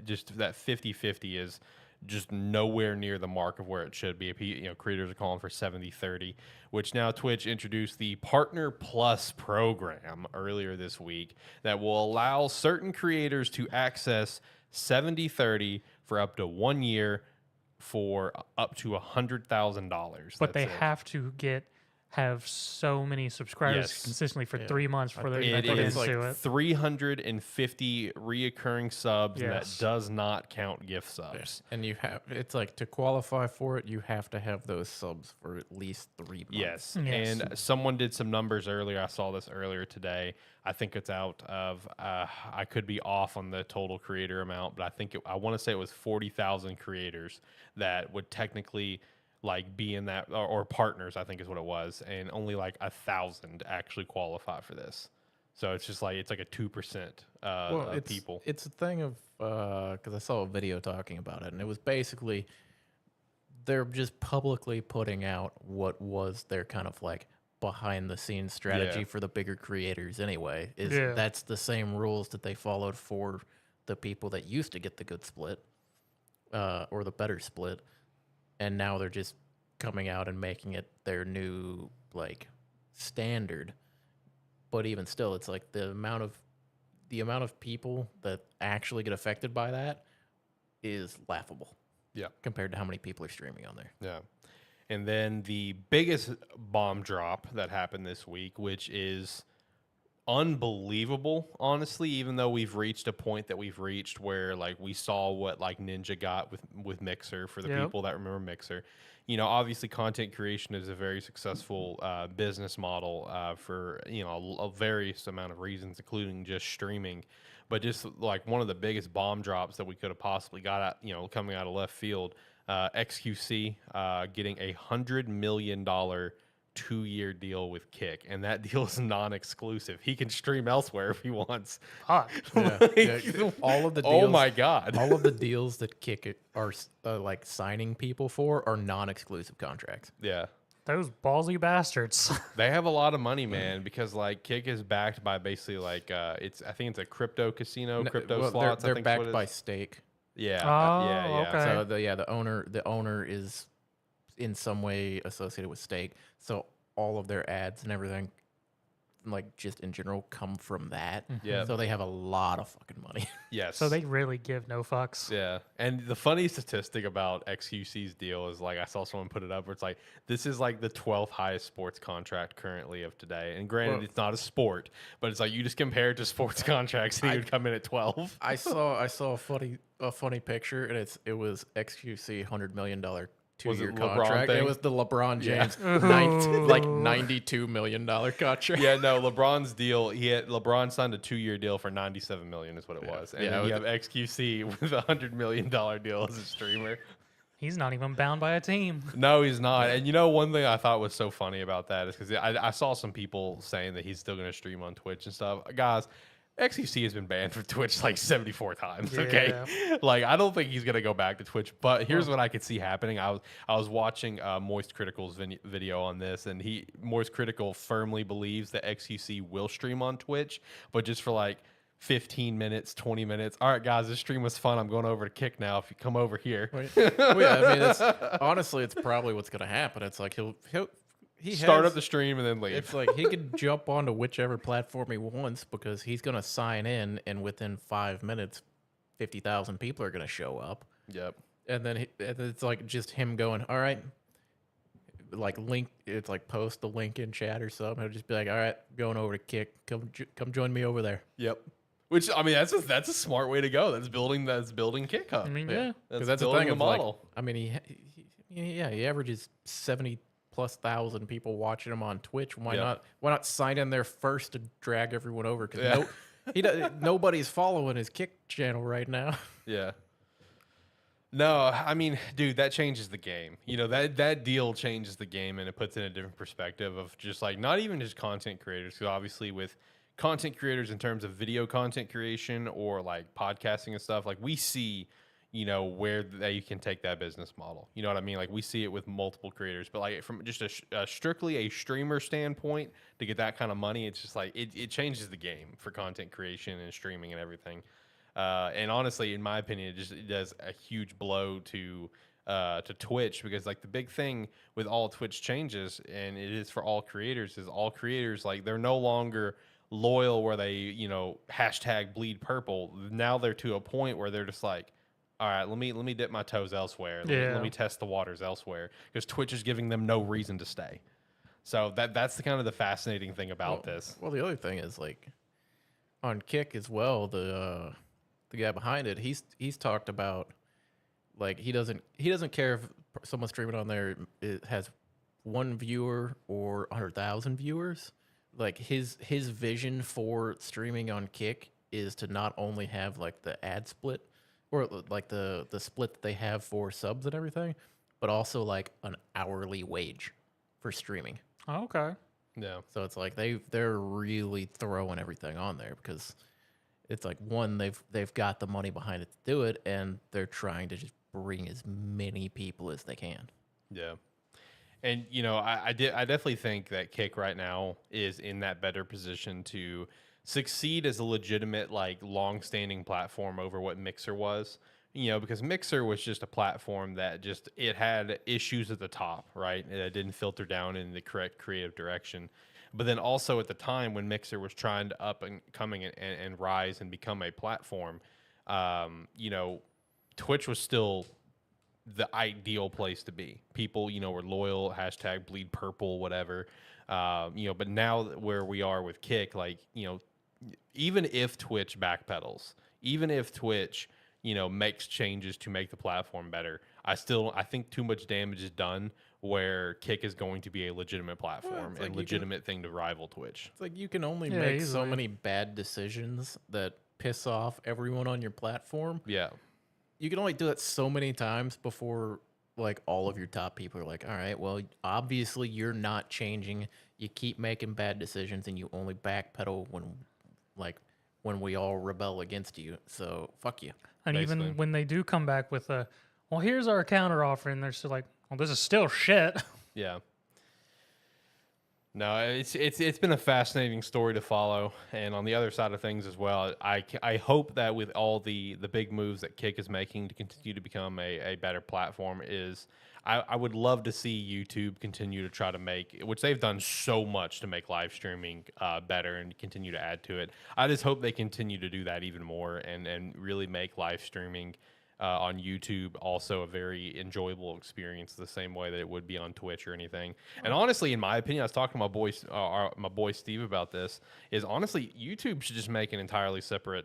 just that 50-50 is just nowhere near the mark of where it should be. Creators are calling for 70-30, which now Twitch introduced the Partner Plus program earlier this week that will allow certain creators to access 70-30 for up to 1 year for up to $100,000. But they have to have so many subscribers consistently for 3 months before they're it put is into like it. 350 reoccurring subs, and that Yes. does not count gift subs. And it's like to qualify for it, you have to have those subs for at least 3 months. Yes. Yes. And someone did some numbers earlier. I saw this earlier today. I think it's out of, I could be off on the total creator amount, but I want to say it was 40,000 creators that would technically be in that, or partners, I think is what it was. And only 1,000 actually qualify for this. So it's just it's like a 2% of people. It's a thing of, because I saw a video talking about it, and it was basically, they're just publicly putting out what was their kind of behind the scenes strategy for the bigger creators anyway. That's the same rules that they followed for the people that used to get the good split, or the better split. And now they're just coming out and making it their new standard. But even still, it's the amount of people that actually get affected by that is laughable. Yeah. Compared to how many people are streaming on there. Yeah. And then the biggest bomb drop that happened this week, which is unbelievable, honestly, even though we've reached a point that we've reached where we saw what Ninja got with Mixer, for the people that remember Mixer. Obviously content creation is a very successful business model for a various amount of reasons, including just streaming. but just like one of the biggest bomb drops that we could have possibly got at, coming out of left field. XQC getting $100 million 2-year deal with Kick, and that deal is non-exclusive. He can stream elsewhere if he wants. Fuck. All of the deals, oh my god! all of the deals that Kick are like signing people for are non-exclusive contracts. Yeah, Those ballsy bastards. they have a lot of money, man, because like Kick is backed by basically like I think it's a crypto casino, crypto slots. They're I think backed by stake. Yeah, Oh, yeah. okay. So the owner is in some way associated with stake. So all of their ads and everything, like just in general, come from that. Yeah. So they have a lot of fucking money. Yes. So they really give no fucks. Yeah. And the funny statistic about XQC's deal is like I saw someone put it up where it's like this is like the 12th highest sports contract currently of today. And granted, it's not a sport, but it's like you just compare it to sports contracts and he would come in at 12. I saw a funny picture, and it was XQC $100 million 2-year LeBron contract. thing? It was the LeBron James like $92 million contract. Yeah, no, LeBron's deal, LeBron signed a 2-year deal for $97 million is what it was. And then you have XQC with a $100 million deal as a streamer. He's not even bound by a team. No, he's not. And one thing I thought was so funny about that is because I saw some people saying that he's still going to stream on Twitch and stuff. Guys, XQC has been banned from Twitch like 74 times. Okay, like I don't think he's gonna go back to Twitch. But here's what I could see happening. I was watching Moist Critical's video on this, and Moist Critical firmly believes that XQC will stream on Twitch, but just for like 15 minutes, 20 minutes. All right, guys, this stream was fun. I'm going over to Kick now. If you come over here, Well, yeah, I mean, honestly, it's probably what's gonna happen. It's like he start up the stream and then leave. It's like he could jump onto whichever platform he wants because he's going to sign in, and within 5 minutes, 50,000 people are going to show up. Yep. And then it's like just him going, all right, like it's like post the link in chat or something. It'll just be like, all right, going over to Kick. Come join me over there. Yep. Which I mean, that's a smart way to go. That's building Kick Hub. I mean, yeah. Because that's the building thing the of like, model. I mean, he averages 70,000+ people watching him on Twitch. Why not sign in there first to drag everyone over? Because nobody's following his Kick channel right now. Yeah. No, I mean, dude, that changes the game. That deal changes the game, and it puts it in a different perspective of just like not even just content creators. Because obviously, with content creators in terms of video content creation or like podcasting and stuff, like we see where they can take that business model. You know what I mean? Like we see it with multiple creators, but like from just a strictly a streamer standpoint to get that kind of money, it's just like it changes the game for content creation and streaming and everything. And honestly, in my opinion, it does a huge blow to Twitch, because like the big thing with all Twitch changes, and it is for all creators, is all creators, like they're no longer loyal where they, hashtag bleed purple. Now they're to a point where they're just like, all right, let me dip my toes elsewhere. Let me test the waters elsewhere, because Twitch is giving them no reason to stay. So that's the kind of the fascinating thing about this. Well, the other thing is like on Kick as well. The guy behind it, he's talked about like he doesn't care if someone streaming on there has 1 viewer or 100,000 viewers. Like his vision for streaming on Kick is to not only have like the ad split, or like the split that they have for subs and everything, but also like an hourly wage for streaming. Oh, okay. Yeah. So it's like they're really throwing everything on there, because it's like, one, they've got the money behind it to do it, and they're trying to just bring as many people as they can. Yeah. And I definitely think that Kick right now is in that better position to succeed as a legitimate, like, long-standing platform over what Mixer was. Because Mixer was just a platform that it had issues at the top, right? It didn't filter down in the correct creative direction. But then also at the time when Mixer was trying to up and coming and rise and become a platform, Twitch was still the ideal place to be. People, were loyal, hashtag bleed purple, whatever. But now where we are with Kick, like, even if Twitch backpedals, even if Twitch, makes changes to make the platform better, I think too much damage is done where Kick is going to be a legitimate platform and legitimate thing to rival Twitch. It's like you can only make so many bad decisions that piss off everyone on your platform. Yeah. You can only do that so many times before like all of your top people are like, all right, well, obviously you're not changing. You keep making bad decisions and you only backpedal when we all rebel against you. So fuck you. And Basically. even when they do come back with a, well, here's our counter offer, and they're still like, well, this is still shit. Yeah. No, it's been a fascinating story to follow, and on the other side of things as well, I hope that with all the big moves that Kick is making to continue to become a better platform, is I would love to see YouTube continue to try to make, which they've done so much to make live streaming better and continue to add to it. I just hope they continue to do that even more and really make live streaming on YouTube also a very enjoyable experience, the same way that it would be on Twitch or anything. And honestly, in my opinion, I was talking to my boy Steve about this, is honestly YouTube should just make an entirely separate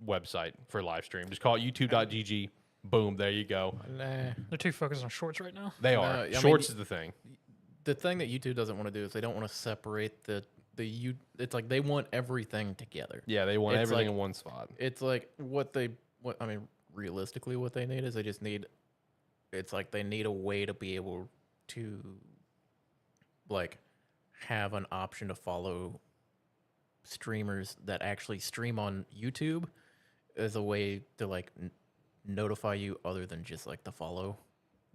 website for live stream. Just call it youtube.gg. Boom, there you go. Nah. They're too focused on shorts right now. They are. I mean, Shorts is the thing. The thing that YouTube doesn't want to do is they don't want to separate it's like they want everything together. Yeah, they want It's everything like- in one spot. It's like realistically what they need is it's like they need a way to be able to like have an option to follow streamers that actually stream on YouTube as a way to like notify you other than just like the follow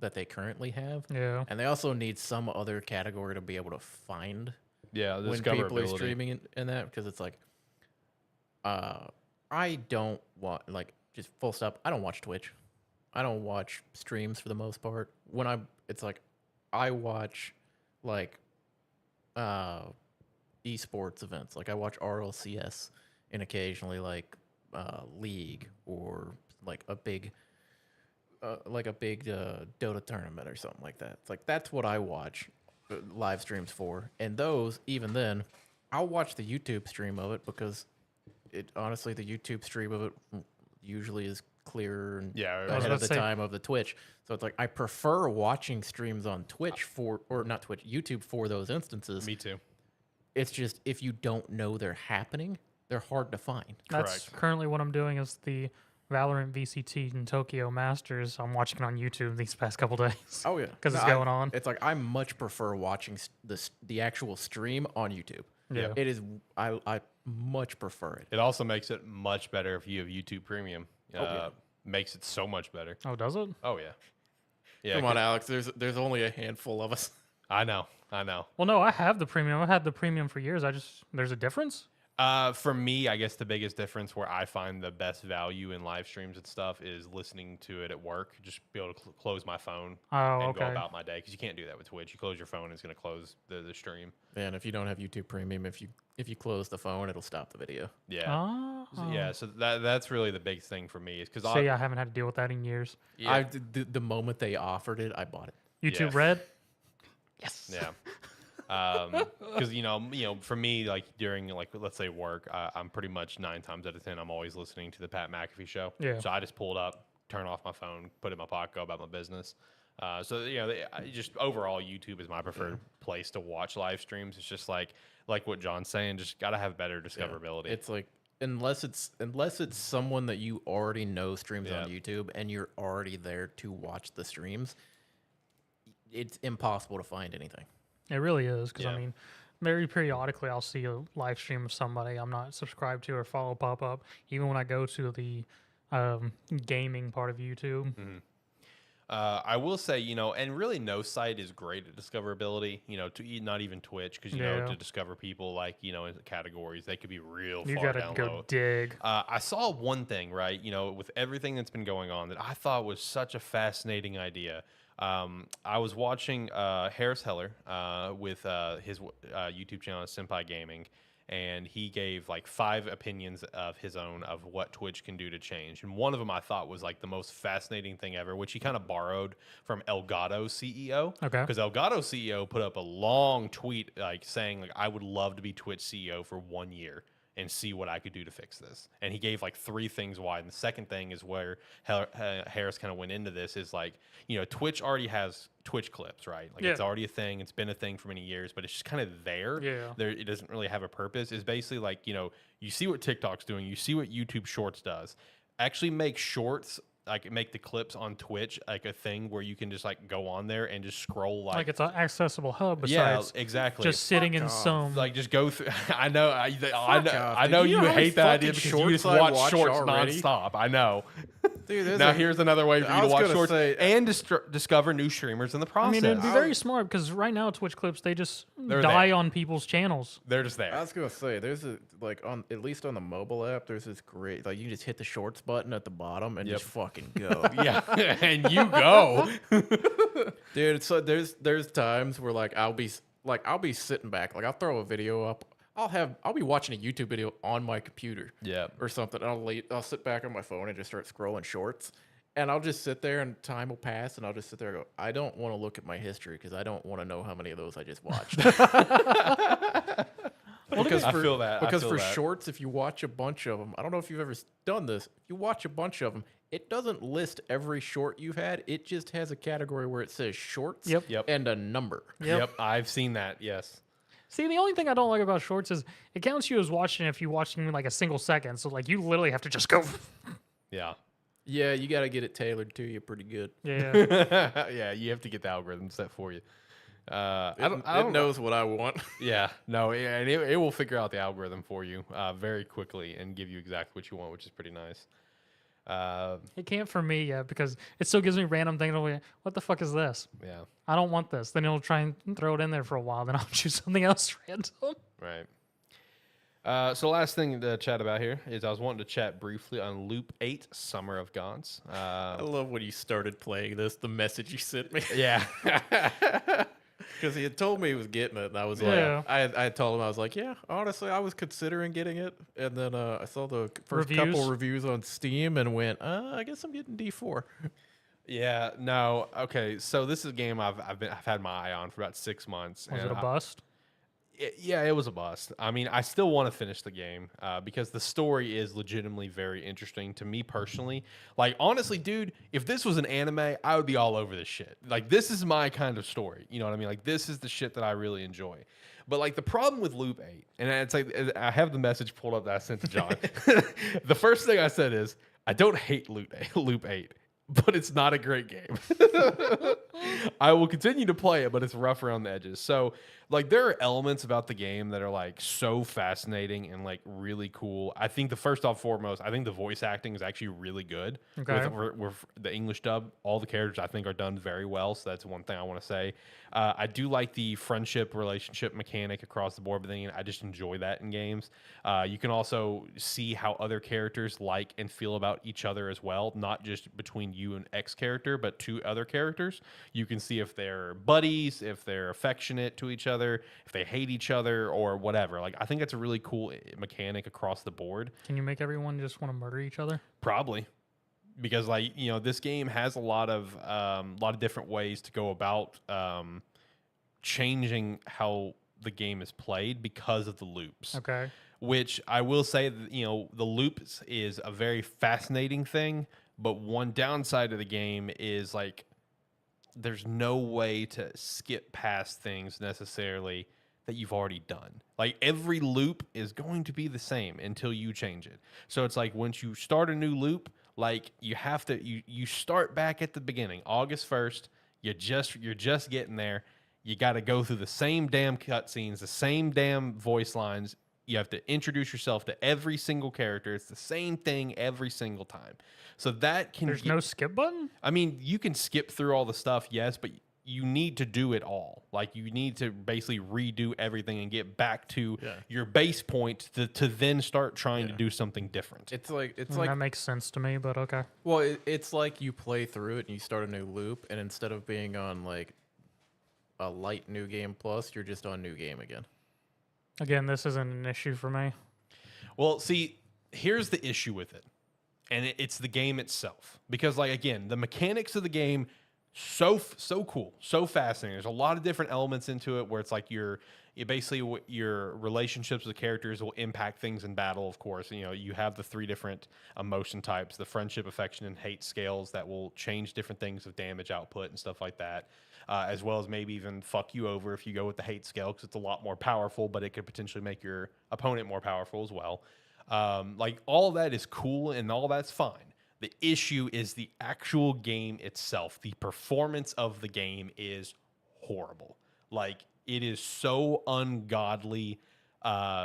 that they currently have. Yeah. And they also need some other category to be able to find Yeah, the when people are discoverability. streaming in that, because it's like I don't want, like, just full stop, I don't watch Twitch. I don't watch streams for the most part. It's like I watch like esports events. Like I watch RLCS and occasionally like League or like a big Dota tournament or something like that. It's like that's what I watch live streams for. And those, even then, I'll watch the YouTube stream of it because honestly the YouTube stream of it usually is clearer and Yeah, I was ahead about of to the say- time of the Twitch. So it's like I prefer watching streams on Twitch YouTube for those instances. Me too. It's just if you don't know they're happening, they're hard to find. That's Correct. currently what I'm doing is the Valorant VCT in Tokyo Masters. I'm watching it on YouTube these past couple days. Oh yeah, 'Cause it's going on. It's like I much prefer watching the actual stream on YouTube. Yeah. It is. I much prefer it. It also makes it much better if you have YouTube Premium. yeah. Makes it so much better. Oh, does it? Oh yeah. Yeah. Come on, Alex. There's only a handful of us. I know. Well, no, I have the premium. I've had the premium for years. There's a difference? For me, I guess the biggest difference where I find the best value in live streams and stuff is listening to it at work. Just be able to close my phone Oh, and go okay. about my day, because you can't do that with Twitch. You close your phone, it's going to close the stream. And if you don't have YouTube Premium, if you close the phone, it'll stop the video. Yeah. Oh. Yeah. So that's really the big thing for me, is because See, I haven't had to deal with that in years. yeah. The moment they offered it, I bought it. YouTube Yeah. Red? Yes. Yeah. Because you know, for me, like during like let's say work, I'm pretty much 9 times out of 10 I'm always listening to the Pat McAfee show. Yeah. So I just pull it up, turn off my phone, put it in my pocket, go about my business. So you know, just overall, YouTube is my preferred place to watch live streams. It's just like what John's saying, just gotta have better discoverability. It's like unless it's someone that you already know streams Yeah. on YouTube and you're already there to watch the streams, it's impossible to find anything. It really is, because Yeah. I mean, very periodically I'll see a live stream of somebody I'm not subscribed to or follow pop up, even when I go to the gaming part of YouTube. I will say, you know, and really no site is great at discoverability, you know, not even Twitch, because, you know, Yeah. to discover people, like, you know, in categories, they could be real You far gotta down go low. dig. I saw one thing, right, you know, with everything that's been going on that I thought was such a fascinating idea. I was watching Harris Heller with his YouTube channel, Senpai Gaming, and he gave like 5 opinions of his own of what Twitch can do to change. And one of them I thought was like the most fascinating thing ever, which he kind of borrowed from Elgato CEO. Okay. Because Elgato CEO put up a long tweet like saying like, I would love to be Twitch CEO for 1 year. and see what I could do to fix this. And he gave like 3 things why. And the second thing is where Harris kind of went into this is like, you know, Twitch already has Twitch clips, right? Like it's already a thing. It's been a thing for many years, but it's just kind of there. Yeah. It doesn't really have a purpose. It's basically like, you know, you see what TikTok's doing. You see what YouTube Shorts does. Actually make shorts, like make the clips on Twitch like a thing where you can just like go on there and just scroll like it's an accessible hub besides exactly just sitting in some like just go through. I know off, I know dude. you You know how hate that idea fucking because you just shorts I watch watch shorts already? nonstop. I know. Dude, Now here's another way for I you to was watch gonna shorts say- and discover new streamers in the I process. mean, it'd be very smart because right now Twitch clips they just They're die there. on people's channels. They're just I there. was gonna say, there's a like on at least on the mobile app, there's this great like you just hit the shorts button at the bottom and just fucking go. Yeah, and you go. Dude, so there's times where like I'll be sitting back, like I'll throw a video up. I'll be watching a YouTube video on my computer. Yeah. Or something. I'll sit back on my phone and just start scrolling shorts. And I'll just sit there and time will pass and I'll just sit there and go, I don't want to look at my history because I don't want to know how many of those I just watched. Because I feel that. Because for shorts, if you watch a bunch of them, I don't know if you've ever done this. If you watch a bunch of them, it doesn't list every short you've had. It just has a category where it says shorts Yep. and a number. Yep, I've seen that. Yes. See, the only thing I don't like about shorts is it counts you as watching if you're watching like a single second. So like you literally have to just go. Yeah. Yeah, you got to get it tailored to you pretty good. Yeah. Yeah, you have to get the algorithm set for you. It knows what I want. Yeah, no, and it will figure out the algorithm for you very quickly and give you exactly what you want, which is pretty nice. It can't for me yet because it still gives me random things. Like, what the fuck is this? Yeah, I don't want this. Then it'll try and throw it in there for a while. Then I'll choose something else random. right. So last thing to chat about here is I was wanting to chat briefly on Loop 8, Summer of Gods. I love when you started playing this, the message you sent me. Yeah. Because he had told me he was getting it, and I was Yeah. like, I told him, I was like, yeah, honestly, I was considering getting it. And then I saw the first Reviews? couple reviews on Steam and went, I guess I'm getting D4. Yeah, no. Okay, so this is a game I've had my eye on for about 6 months. Was and it a bust? It was a bust. I mean, I still want to finish the game because the story is legitimately very interesting to me personally. Like, honestly, dude, if this was an anime, I would be all over this shit. Like, this is my kind of story. You know what I mean? Like, this is the shit that I really enjoy. But, like, the problem with Loop 8, and it's like, I have the message pulled up that I sent to John. The first thing I said is, I don't hate Loop 8. But it's not a great game. I will continue to play it, but it's rough around the edges. So, like, there are elements about the game that are, like, so fascinating and, like, really cool. I think first off foremost, I think the voice acting is actually really good. Okay. With the English dub, all the characters, I think, are done very well. So that's one thing I want to say. I do like the friendship relationship mechanic across the board, but then I just enjoy that in games. You can also see how other characters like and feel about each other as well, not just between you and X character, but two other characters. You can see if they're buddies, if they're affectionate to each other, if they hate each other, or whatever. Like, I think that's a really cool mechanic across the board. Can you make everyone just want to murder each other? Probably. Because, like, you know, this game has a lot of different ways to go about changing how the game is played because of the loops. Okay. Which I will say that, you know, the loops is a very fascinating thing, but one downside of the game is, like, there's no way to skip past things necessarily that you've already done. Like, every loop is going to be the same until you change it. So it's like once you start a new loop, like, you have to you start back at the beginning, August 1st. You're just getting there. You got to go through the same damn cutscenes, the same damn voice lines. You have to introduce yourself to every single character. It's the same thing every single time. So that can There's no skip button? I mean, you can skip through all the stuff, yes, but you need to do it all. Like, you need to basically redo everything and get back to your base point to then start trying to do something different. It's like That makes sense to me, but okay. well, it's like you play through it and you start a new loop, and instead of being on like a light new game plus, you're just on new game again. Again, this isn't an issue for me. Well, see, here's the issue with it. And it's the game itself. Because, like, again, the mechanics of the game, so cool, so fascinating. There's a lot of different elements into it where it's like you're your relationships with characters will impact things in battle. Of course, you have the 3 different emotion types: the friendship, affection, and hate scales that will change different things of damage output and stuff like that. As well as maybe even fuck you over if you go with the hate scale, because it's a lot more powerful, but it could potentially make your opponent more powerful as well. Like, all of that is cool and all that's fine. The issue is the actual game itself. The performance of the game is horrible. Like, it is so ungodly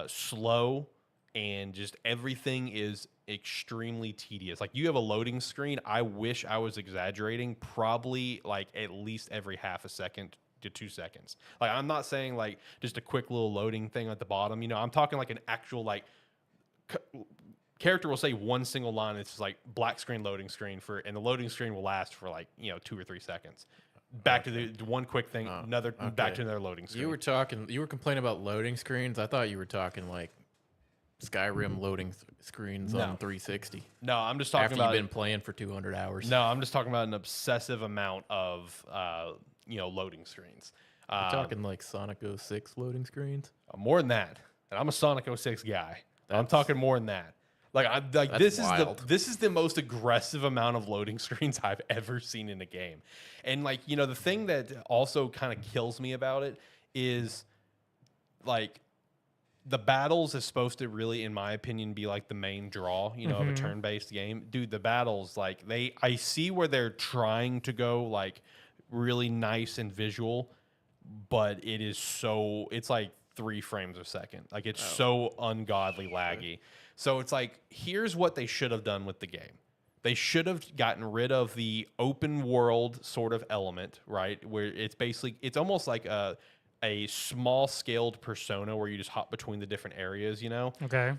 slow, and just everything is extremely tedious. Like, you have a loading screen. I wish I was exaggerating. Probably like at least every half a second to 2 seconds. Like, I'm not saying like just a quick little loading thing at the bottom. I'm talking like an actual like character will say one single line. It's just like black screen, loading screen and the loading screen will last for like 2 or 3 seconds. Back to the one quick thing, back to another loading screen. You were complaining about loading screens. I thought you were talking like Skyrim loading screens on 360. No, I'm just talking after about you've been playing for 200 hours. No, I'm just talking about an obsessive amount of loading screens. You're talking like Sonic 06 loading screens. More than that, and I'm a Sonic 06 guy. I'm talking more than that. This is the most aggressive amount of loading screens I've ever seen in a game. And the thing that also kind of kills me about it is like the battles is supposed to really, in my opinion, be like the main draw, of a turn-based game. Dude, the battles, I see where they're trying to go like really nice and visual, but it's like 3 frames a second. Like, it's so ungodly laggy. So it's like, here's what they should have done with the game. They should have gotten rid of the open world sort of element, right? Where it's almost like a small scaled Persona where you just hop between the different areas, Okay.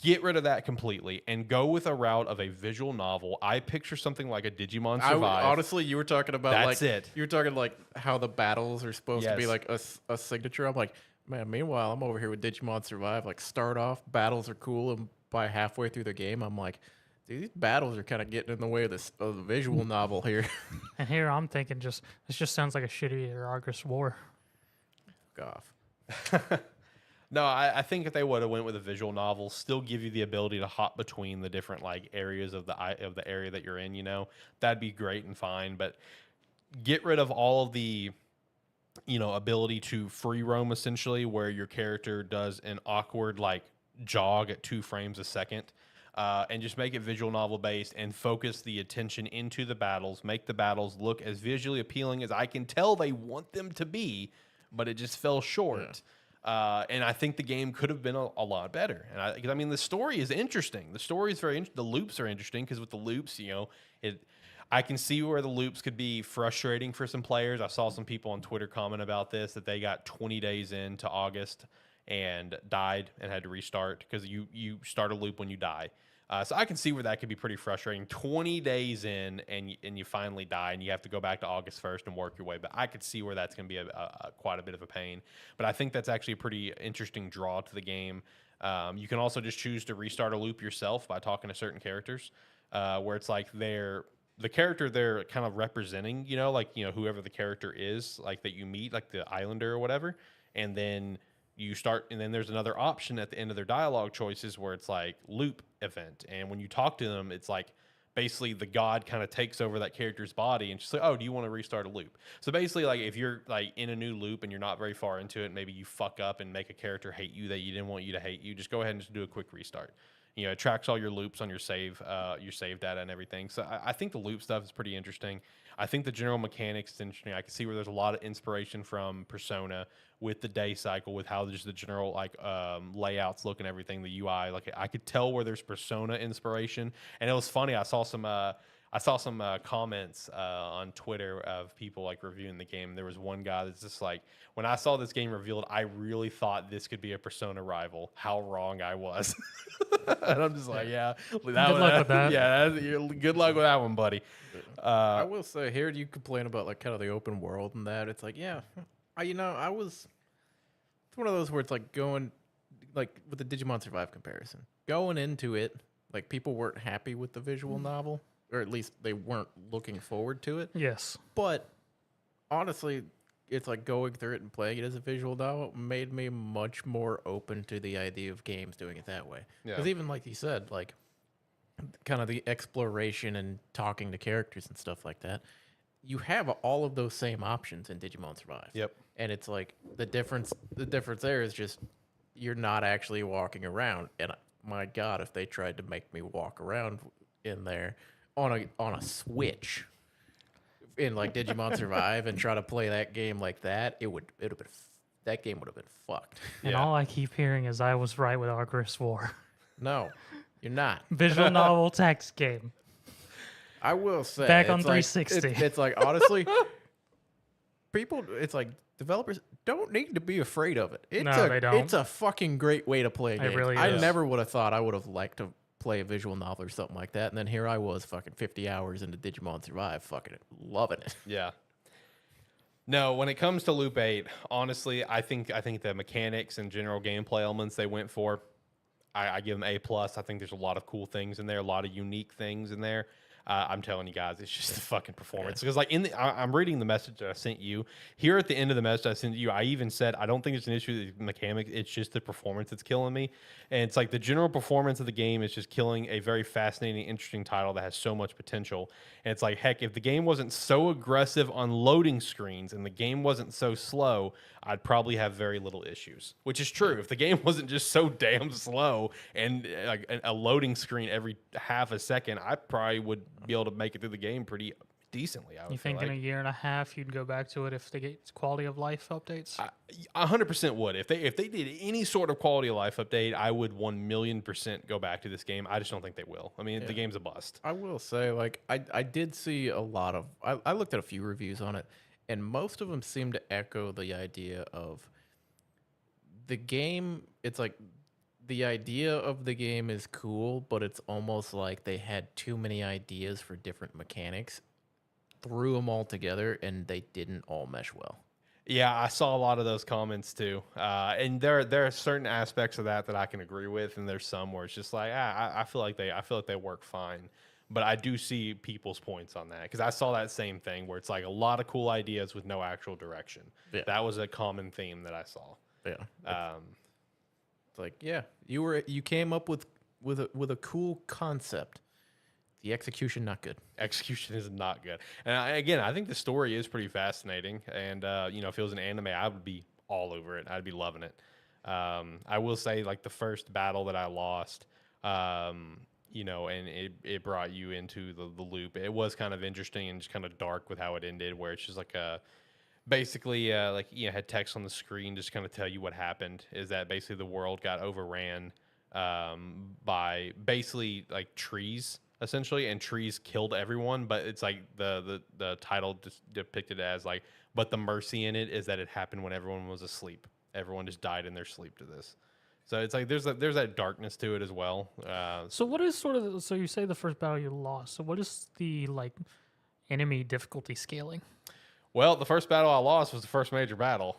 Get rid of that completely and go with a route of a visual novel. I picture something like a Digimon Survive. Honestly, you were talking about you were talking like how the battles are supposed to be like a signature. I'm like, man, meanwhile, I'm over here with Digimon Survive. Like, start off, battles are cool, and by halfway through the game, I'm like, dude, these battles are kind of getting in the way of the visual novel here. And here I'm thinking, this just sounds like a shitty Argus War. Fuck off. No, I think if they would have went with a visual novel, still give you the ability to hop between the different like areas of the area that you're in, that'd be great and fine. But get rid of all of the ability to free roam, essentially, where your character does an awkward like jog at 2 frames a second, and just make it visual novel based and focus the attention into the battles. Make the battles look as visually appealing as I can tell they want them to be, but it just fell short. Yeah. And I think the game could have been a lot better. And I mean, the story is interesting. The story is the loops are interesting, because with the loops, I can see where the loops could be frustrating for some players. I saw some people on Twitter comment about this, that they got 20 days into August and died and had to restart, because you start a loop when you die. So I can see where that could be pretty frustrating. 20 days in and you finally die and you have to go back to August 1st and work your way. But I could see where that's going to be quite a bit of a pain. But I think that's actually a pretty interesting draw to the game. You can also just choose to restart a loop yourself by talking to certain characters, where it's like the character they're kind of representing, whoever the character is, like that you meet, like the islander or whatever, and then you start, and then there's another option at the end of their dialogue choices where it's like loop event, and when you talk to them, it's like basically the god kind of takes over that character's body and she's like, oh, do you want to restart a loop? So basically, like, if you're like in a new loop and you're not very far into it, maybe you fuck up and make a character hate you that you didn't want you to hate you, just go ahead and just do a quick restart. It tracks all your loops on your save data and everything. So I think the loop stuff is pretty interesting. I think the general mechanics is interesting. I can see where there's a lot of inspiration from Persona with the day cycle, with how just the general like layouts look and everything, the UI. Like, I could tell where there's Persona inspiration. And it was funny. I saw some comments on Twitter of people like reviewing the game. There was one guy that's just like, when I saw this game revealed, I really thought this could be a Persona rival. How wrong I was. And I'm just like, yeah. Good luck with that. Yeah, good luck with that one, buddy. I will say, here you complain about like kind of the open world and that. It's like, yeah, it's one of those where it's like going, like with the Digimon Survive comparison, going into it, like people weren't happy with the visual novel. Or at least they weren't looking forward to it. Yes. But honestly, it's like going through it and playing it as a visual novel made me much more open to the idea of games doing it that way. Because even like you said, like kind of the exploration and talking to characters and stuff like that, you have all of those same options in Digimon Survive. Yep. And it's like the difference there is just you're not actually walking around. And my God, if they tried to make me walk around in there on a Switch in like Digimon Survive and try to play that game like that, that game would have been fucked. And all I keep hearing is I was right with Argus War. No, you're not. Visual novel text game. I will say Back on it's like- 360. it's like honestly, it's like developers don't need to be afraid of it. They don't. It's a fucking great way to play a game. really I is. never would have thought I would have liked to play a visual novel or something like that, and then here I was, fucking 50 hours into Digimon Survive, fucking loving it. Yeah. No, when it comes to Loop 8, honestly, I think the mechanics and general gameplay elements they went for, I give them A+. I think there's a lot of cool things in there, a lot of unique things in there. I'm telling you guys, it's just the fucking performance. Because like I'm reading the message that I sent you. Here at the end of the message I sent you, I even said I don't think it's an issue with the mechanics. It's just the performance that's killing me. And it's like the general performance of the game is just killing a very fascinating, interesting title that has so much potential. And it's like, heck, if the game wasn't so aggressive on loading screens and the game wasn't so slow, I'd probably have very little issues. Which is true. If the game wasn't just so damn slow and like a loading screen every half a second, I probably would be able to make it through the game pretty decently. I would You think feel in like. a year and a half you'd go back to it if they get quality of life updates? 100% would. If they did any sort of quality of life update, I would 1,000,000% go back to this game. I just don't think they will. I mean, the game's a bust. I will say, like, I did see a lot of, I looked at a few reviews on it, and most of them seem to echo the idea of the game. It's like the idea of the game is cool, but it's almost like they had too many ideas for different mechanics, threw them all together, and they didn't all mesh well. Yeah, I saw a lot of those comments too, and there are certain aspects of that I can agree with, and there's some where it's just like I feel like they work fine, but I do see people's points on that because I saw that same thing where it's like a lot of cool ideas with no actual direction. Yeah. That was a common theme that I saw. Yeah, it's like you came up with a cool concept. The execution not good. Execution is not good. And I think the story is pretty fascinating. And, if it was an anime, I would be all over it. I'd be loving it. I will say, like, the first battle that I lost, and it brought you into the loop. It was kind of interesting and just kind of dark with how it ended, where it's just like had text on the screen just kind of tell you what happened. Is that basically the world got overran by basically, like, trees, essentially, and trees killed everyone, but it's like the title just depicted as like, but the mercy in it is that it happened when everyone was asleep. Everyone just died in their sleep to this. So it's like there's that darkness to it as well. So what is so you say the first battle you lost. So what is the like enemy difficulty scaling? Well, the first battle I lost was the first major battle.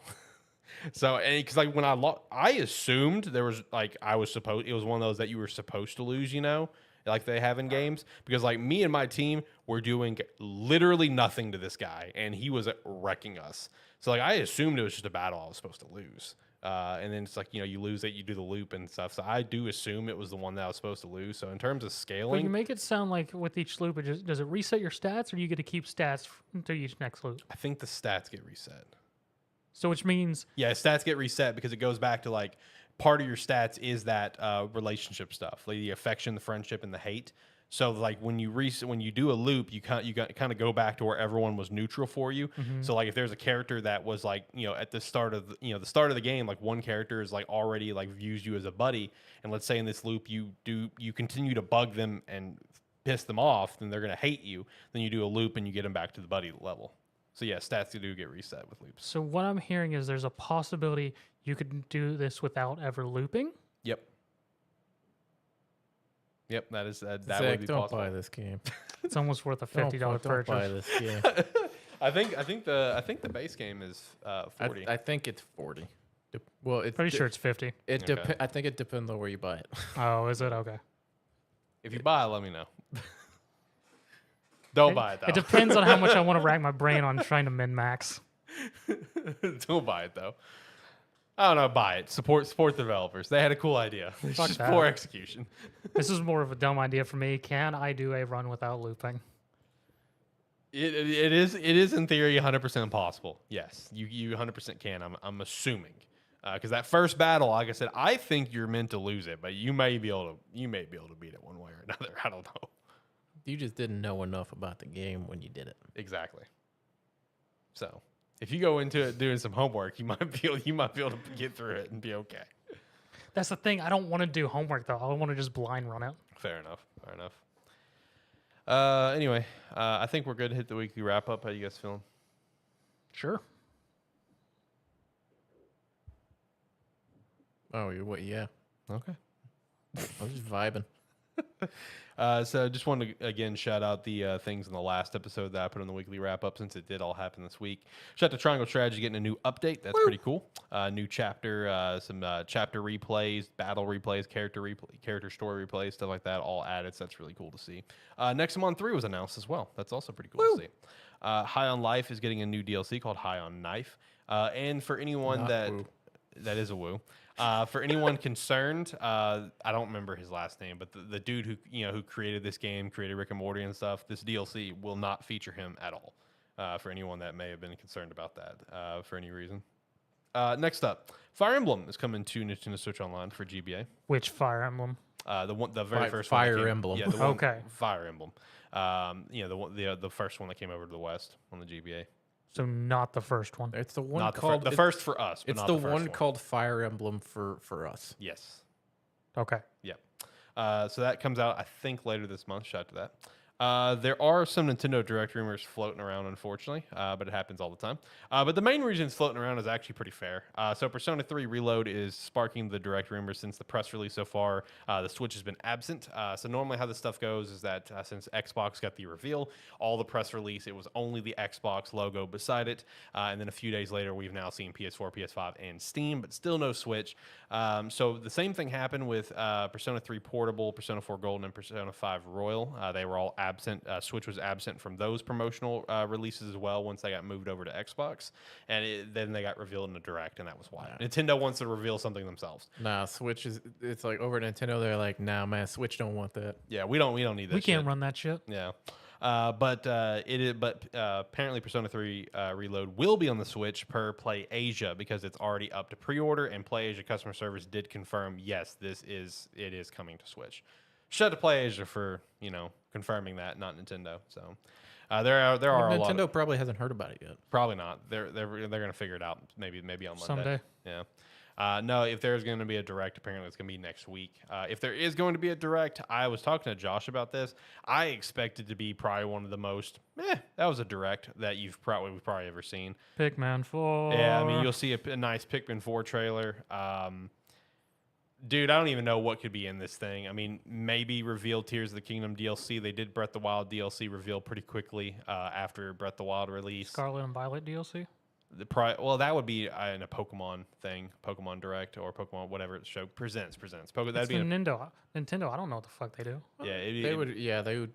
So, and because like when I assumed there was like it was one of those that you were supposed to lose, like they have in games, because like me and my team were doing literally nothing to this guy and he was wrecking us. So like I assumed it was just a battle I was supposed to lose. And then it's like, you lose it, you do the loop and stuff. So I do assume it was the one that I was supposed to lose. So in terms of But scaling, you make it sound like with each loop, does it reset your stats or do you get to keep stats until each next loop? I think the stats get reset. So which means... Yeah, stats get reset because it goes back to like part of your stats is that relationship stuff, like the affection, the friendship, and the hate. So like when you do a loop, you kind of go back to where everyone was neutral for you. Mm-hmm. So like if there's a character that was like at the start of the start of the game, like one character is like already like views you as a buddy, and let's say in this loop you continue to bug them and piss them off, then they're gonna hate you. Then you do a loop and you get them back to the buddy level. So yeah, stats do get reset with loops. So what I'm hearing is there's a possibility you could do this without ever looping. Yep, that is that Zach, would be don't possible. buy this game. It's almost worth a $50 Don't purchase. buy this game. I think the base game is 40. I think it's 40. Well, it's Pretty sure it's 50. Okay. I think it depends on where you buy it. Oh, is it? Okay. If you buy it, let me know. Don't buy it though. It depends on how much I want to rack my brain on trying to min-max. Don't buy it though. I don't know. Buy it. Support developers. They had a cool idea. It's Fuck just that. poor execution. This is more of a dumb idea for me. Can I do a run without looping? It is in theory 100% possible. Yes, you 100% can. I'm assuming because that first battle, like I said, I think you're meant to lose it, but you may be able to beat it one way or another. I don't know. You just didn't know enough about the game when you did it. Exactly. So if you go into it doing some homework, you might be able to get through it and be okay. That's the thing. I don't want to do homework though. I want to just blind run it. Fair enough. Anyway, I think we're good to hit the weekly wrap up. How you guys feeling? Sure. Oh, what? Yeah. Okay. I was just vibing. So just wanted to, again, shout out the things in the last episode that I put on the weekly wrap-up since it did all happen this week. Shout out to Triangle Strategy getting a new update. That's pretty cool. New chapter, some chapter replays, battle replays, character story replays, stuff like that, all added. So that's really cool to see. Nexamon 3 was announced as well. That's also pretty cool to see. High on Life is getting a new DLC called High on Knife. And for anyone Not that... woo. That is a woo. For anyone concerned, I don't remember his last name, but the dude who created this game, created Rick and Morty and stuff, this DLC will not feature him at all. For anyone that may have been concerned about that for any reason. Next up, Fire Emblem is coming to Nintendo Switch Online for GBA. Which Fire Emblem? The very first Fire one Emblem. Yeah, the one, Okay. Fire Emblem. The first one that came over to the West on the GBA. So not the first one. It's the one Not called the first for us. But It's not the first one called Fire Emblem for us. Yes. Okay. Yep. So that comes out, I think, later this month. Shout out to that. There are some Nintendo Direct rumors floating around, unfortunately, but it happens all the time. But the main reason it's floating around is actually pretty fair. So Persona 3 Reload is sparking the Direct rumors since the press release so far. The Switch has been absent. So normally how this stuff goes is that since Xbox got the reveal, all the press release, it was only the Xbox logo beside it. And then a few days later, we've now seen PS4, PS5, and Steam, but still no Switch. So the same thing happened with Persona 3 Portable, Persona 4 Golden, and Persona 5 Royal. They were all absent. Switch was absent from those promotional releases as well once they got moved over to Xbox. And then they got revealed in the Direct, and that was why. Yeah. Nintendo wants to reveal something themselves. Nah, Switch it's like over at Nintendo, they're like, nah, man, Switch don't want that. Yeah, we don't need that We can't shit. run that shit. Yeah. But apparently Persona 3 Reload will be on the Switch per Play Asia because it's already up to pre-order, and Play Asia customer service did confirm, yes, it is coming to Switch. Shout out to Play Asia for, confirming that, not Nintendo. So there are a lot Nintendo probably hasn't heard about it yet. probably not. They're going to figure it out maybe on Monday. Someday. Yeah. No, if there's going to be a Direct, apparently it's going to be next week. If there is going to be a Direct, I was talking to Josh about this. I expect it to be probably one of the most, that was a Direct that we've probably ever seen. Pikmin 4. Yeah, I mean, you'll see a nice Pikmin 4 trailer. Dude, I don't even know what could be in this thing. I mean, maybe reveal Tears of the Kingdom DLC. They did Breath of the Wild DLC reveal pretty quickly after Breath of the Wild release. Scarlet and Violet DLC. Well, that would be in a Pokemon thing, Pokemon Direct or Pokemon whatever it show presents. That'd It's be Nintendo. I don't know what the fuck they do. yeah. They would.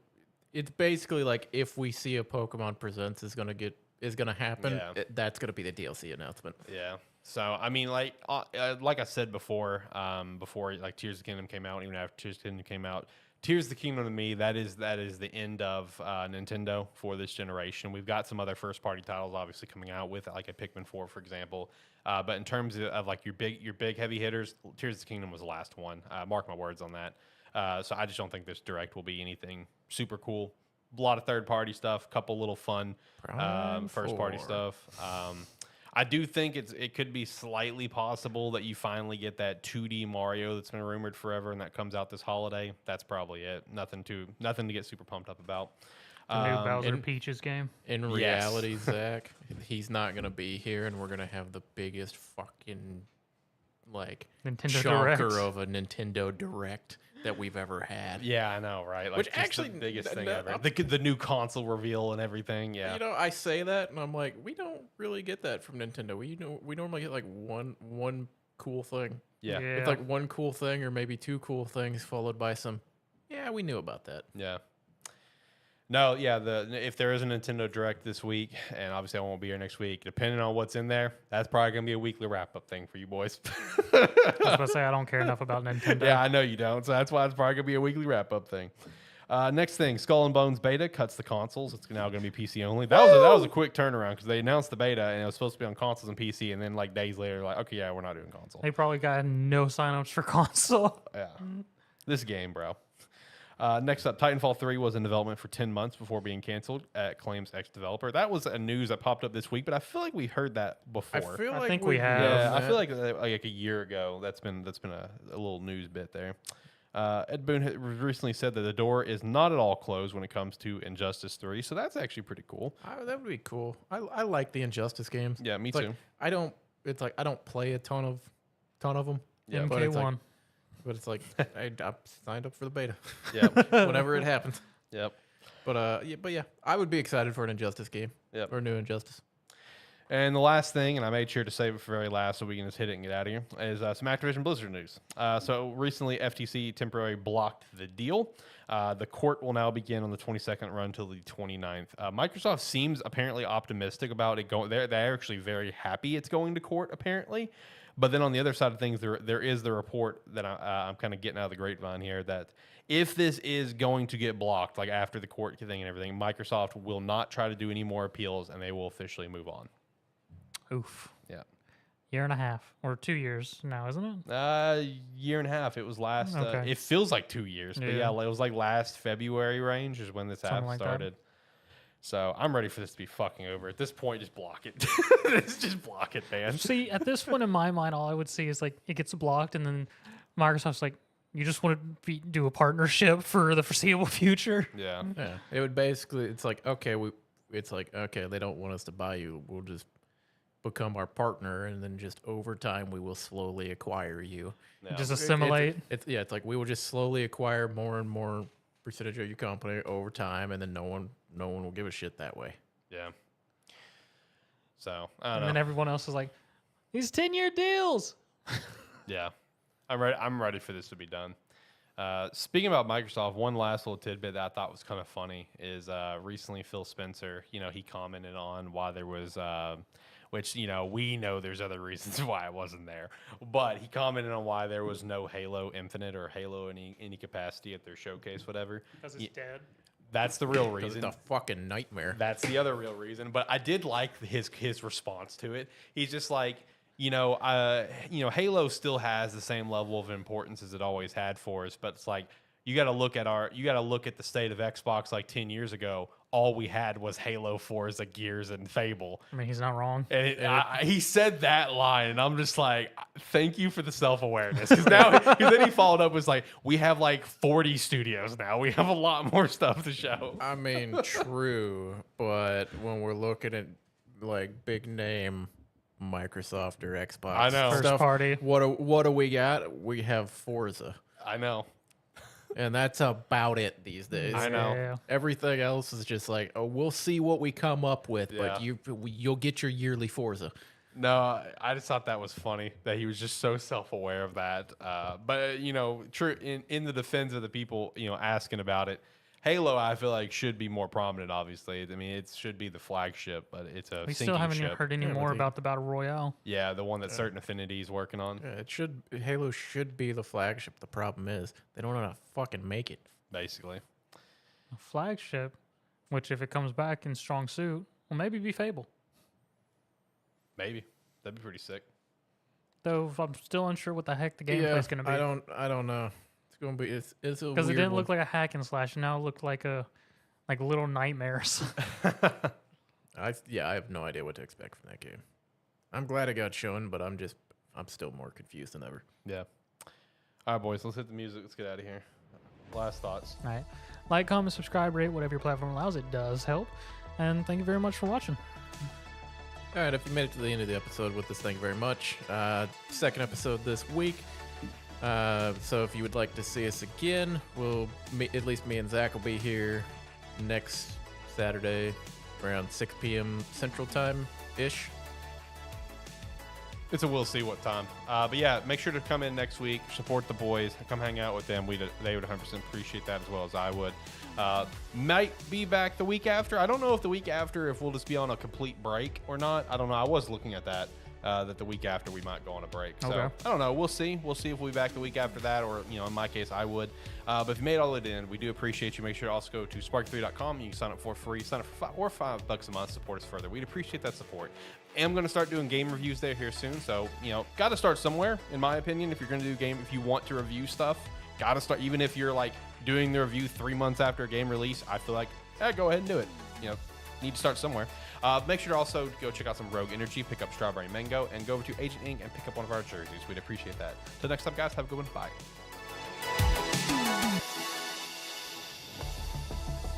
It's basically like if we see a Pokemon Presents is gonna happen. Yeah. That's gonna be the DLC announcement. Yeah. So I mean, like I said before like Tears of the Kingdom came out, even after Tears of the Kingdom came out, Tears of the Kingdom to me that is the end of Nintendo for this generation. We've got some other first party titles obviously coming out with like a Pikmin 4, for example. But in terms of like your big heavy hitters, Tears of the Kingdom was the last one. Mark my words on that. So I just don't think this Direct will be anything super cool. A lot of third party stuff, couple little fun first party stuff. I do think it could be slightly possible that you finally get that 2D Mario that's been rumored forever, and that comes out this holiday. That's probably it. Nothing to get super pumped up about. The new Bowser Peaches game. In reality, Zach, he's not gonna be here, and we're gonna have the biggest fucking Nintendo chonker Direct. of a Nintendo Direct that we've ever had. Yeah, I know, right? Like, Which just actually, the biggest thing no, ever. The new console reveal and everything. Yeah, I say that, and I'm like, we don't really get that from Nintendo. We normally get like one coal thing. yeah, It's like one cool thing, or maybe two cool things, followed by some. Yeah, we knew about that. yeah. No, yeah. If there is a Nintendo Direct this week, and obviously I won't be here next week, depending on what's in there, that's probably gonna be a weekly wrap up thing for you boys. I was about to say I don't care enough about Nintendo. Yeah, I know you don't, so that's why it's probably gonna be a weekly wrap up thing. Next thing, Skull and Bones beta cuts the consoles. It's now going to be PC only. That was a quick turnaround because they announced the beta and it was supposed to be on consoles and PC, and then like days later, like, okay, yeah, we're not doing console. They probably got no signups for console. Yeah, this game, bro. Next up, Titanfall 3 was in development for 10 months before being canceled, claims ex-developer. That was a news that popped up this week, but I feel like we heard that before. I think we have. Yeah, I feel like a year ago. That's been a little news bit there. Ed Boon recently said that the door is not at all closed when it comes to Injustice 3, so that's actually pretty cool. That would be cool. I like the Injustice games. Yeah, me It's too. like, I don't play a ton of them. Yeah, but it's MK1. But it's like I signed up for the beta. Yeah. Whenever it happens. Yep. But yeah, I would be excited for an Injustice game. Yep. Or a new Injustice. And the last thing, and I made sure to save it for very last so we can just hit it and get out of here, is some Activision Blizzard news. So recently, FTC temporarily blocked the deal. The court will now begin on the 22nd, run until the 29th. Microsoft seems apparently optimistic about it going. They're actually very happy it's going to court, apparently. But then on the other side of things, there is the report that I'm kind of getting out of the grapevine here that if this is going to get blocked, like after the court thing and everything, Microsoft will not try to do any more appeals and they will officially move on. Oof. Yeah. Year and a half or 2 years now, isn't it? Year and a half. It was last. Okay. It feels like 2 years, but yeah, it was like last February range is when this app Something like that. started. So I'm ready for this to be fucking over. At this point, just block it. Just block it, man. See, at this point in my mind, all I would see is like it gets blocked, and then Microsoft's like, "You just want to do a partnership for the foreseeable future." Yeah. Yeah. It would basically it's like, okay, they don't want us to buy you. We'll just become our partner, and then just over time we will slowly acquire you. Yeah. Just assimilate. It's like we will just slowly acquire more and more percentage of your company over time, and then no one will give a shit that way. Yeah. So I don't And know. then everyone else is like, "These 10-year deals." Yeah, I'm ready for this to be done. Speaking about Microsoft, one last little tidbit that I thought was kind of funny is recently Phil Spencer, he commented on why there was, which, we know there's other reasons why it wasn't there, but he commented on why there was no Halo Infinite or Halo in any capacity at their showcase, whatever. Because it's dead. That's the real Because reason. it's a fucking nightmare. That's the other real reason. But I did like his response to it. He's just like, Halo still has the same level of importance as it always had for us. But it's like you got to look at the state of Xbox like 10 years ago. All we had was Halo, Forza, Gears, and Fable. I mean, he's not wrong. And he said that line, and I'm just like, thank you for the self-awareness. Because then he followed up with like, we have like 40 studios now. We have a lot more stuff to show. I mean, true, but when we're looking at like big name Microsoft or Xbox, I know. First party. What do we got? We have Forza, I know. and that's about it these days. I know. Yeah. Everything else is just like, oh, we'll see what we come up with, but Yeah. you'll get your yearly Forza. No, I just thought that was funny that he was just so self-aware of that. But true in the defense of the people asking about it, Halo I feel like should be more prominent. Obviously, I mean it should be the flagship, but it's a We sinking still haven't ship. heard any Yeah, more but about the Battle Royale. Yeah, the one that Certain Affinity is working on, Yeah, Halo should be the flagship. The problem is they don't know how to fucking make it. basically. A flagship, which if it comes back in strong suit, will maybe be Fable. Maybe that'd be pretty sick. Though I'm still unsure what the heck the gameplay is going to be. I don't know. It's gonna be it's a Because it weird didn't one. look like a hack and slash. Now it looked like Little Nightmares. I have no idea what to expect from that game. I'm glad it got shown, but I'm still more confused than ever. Yeah. All right, boys, let's hit the music. Let's get out of here. Last thoughts. All right. Like, comment, subscribe, rate, whatever your platform allows. It does help. And thank you very much for watching. All right, if you made it to the end of the episode with this, thank you very much. Second episode this week. So if you would like to see us again, at least me and Zach will be here next Saturday around 6 p.m. Central Time-ish. It's a we'll see what time. But yeah, make sure to come in next week, support the boys, come hang out with them. They would 100% appreciate that as well as I would. Might be back the week after. I don't know if the week after, if we'll just be on a complete break or not. I don't know. I was looking at that. That the week after we might go on a break. So Okay. I don't know. We'll see. We'll see if we'll be back the week after that, or in my case, I would. But if you made all of it in, we do appreciate you. Make sure to also go to spark3.com. You can sign up for free. Sign up for $5 a month. Support us further. We'd appreciate that support. I'm going to start doing game reviews there here soon. So got to start somewhere, in my opinion. If you're going to do if you want to review stuff, got to start. Even if you're like doing the review 3 months after a game release, I feel like go ahead and do it. Need to start somewhere. Make sure to also go check out some Rogue Energy, pick up Strawberry Mango, and go over to Agent Inc. and pick up one of our jerseys. We'd appreciate that. Till next time, guys, have a good one. Bye.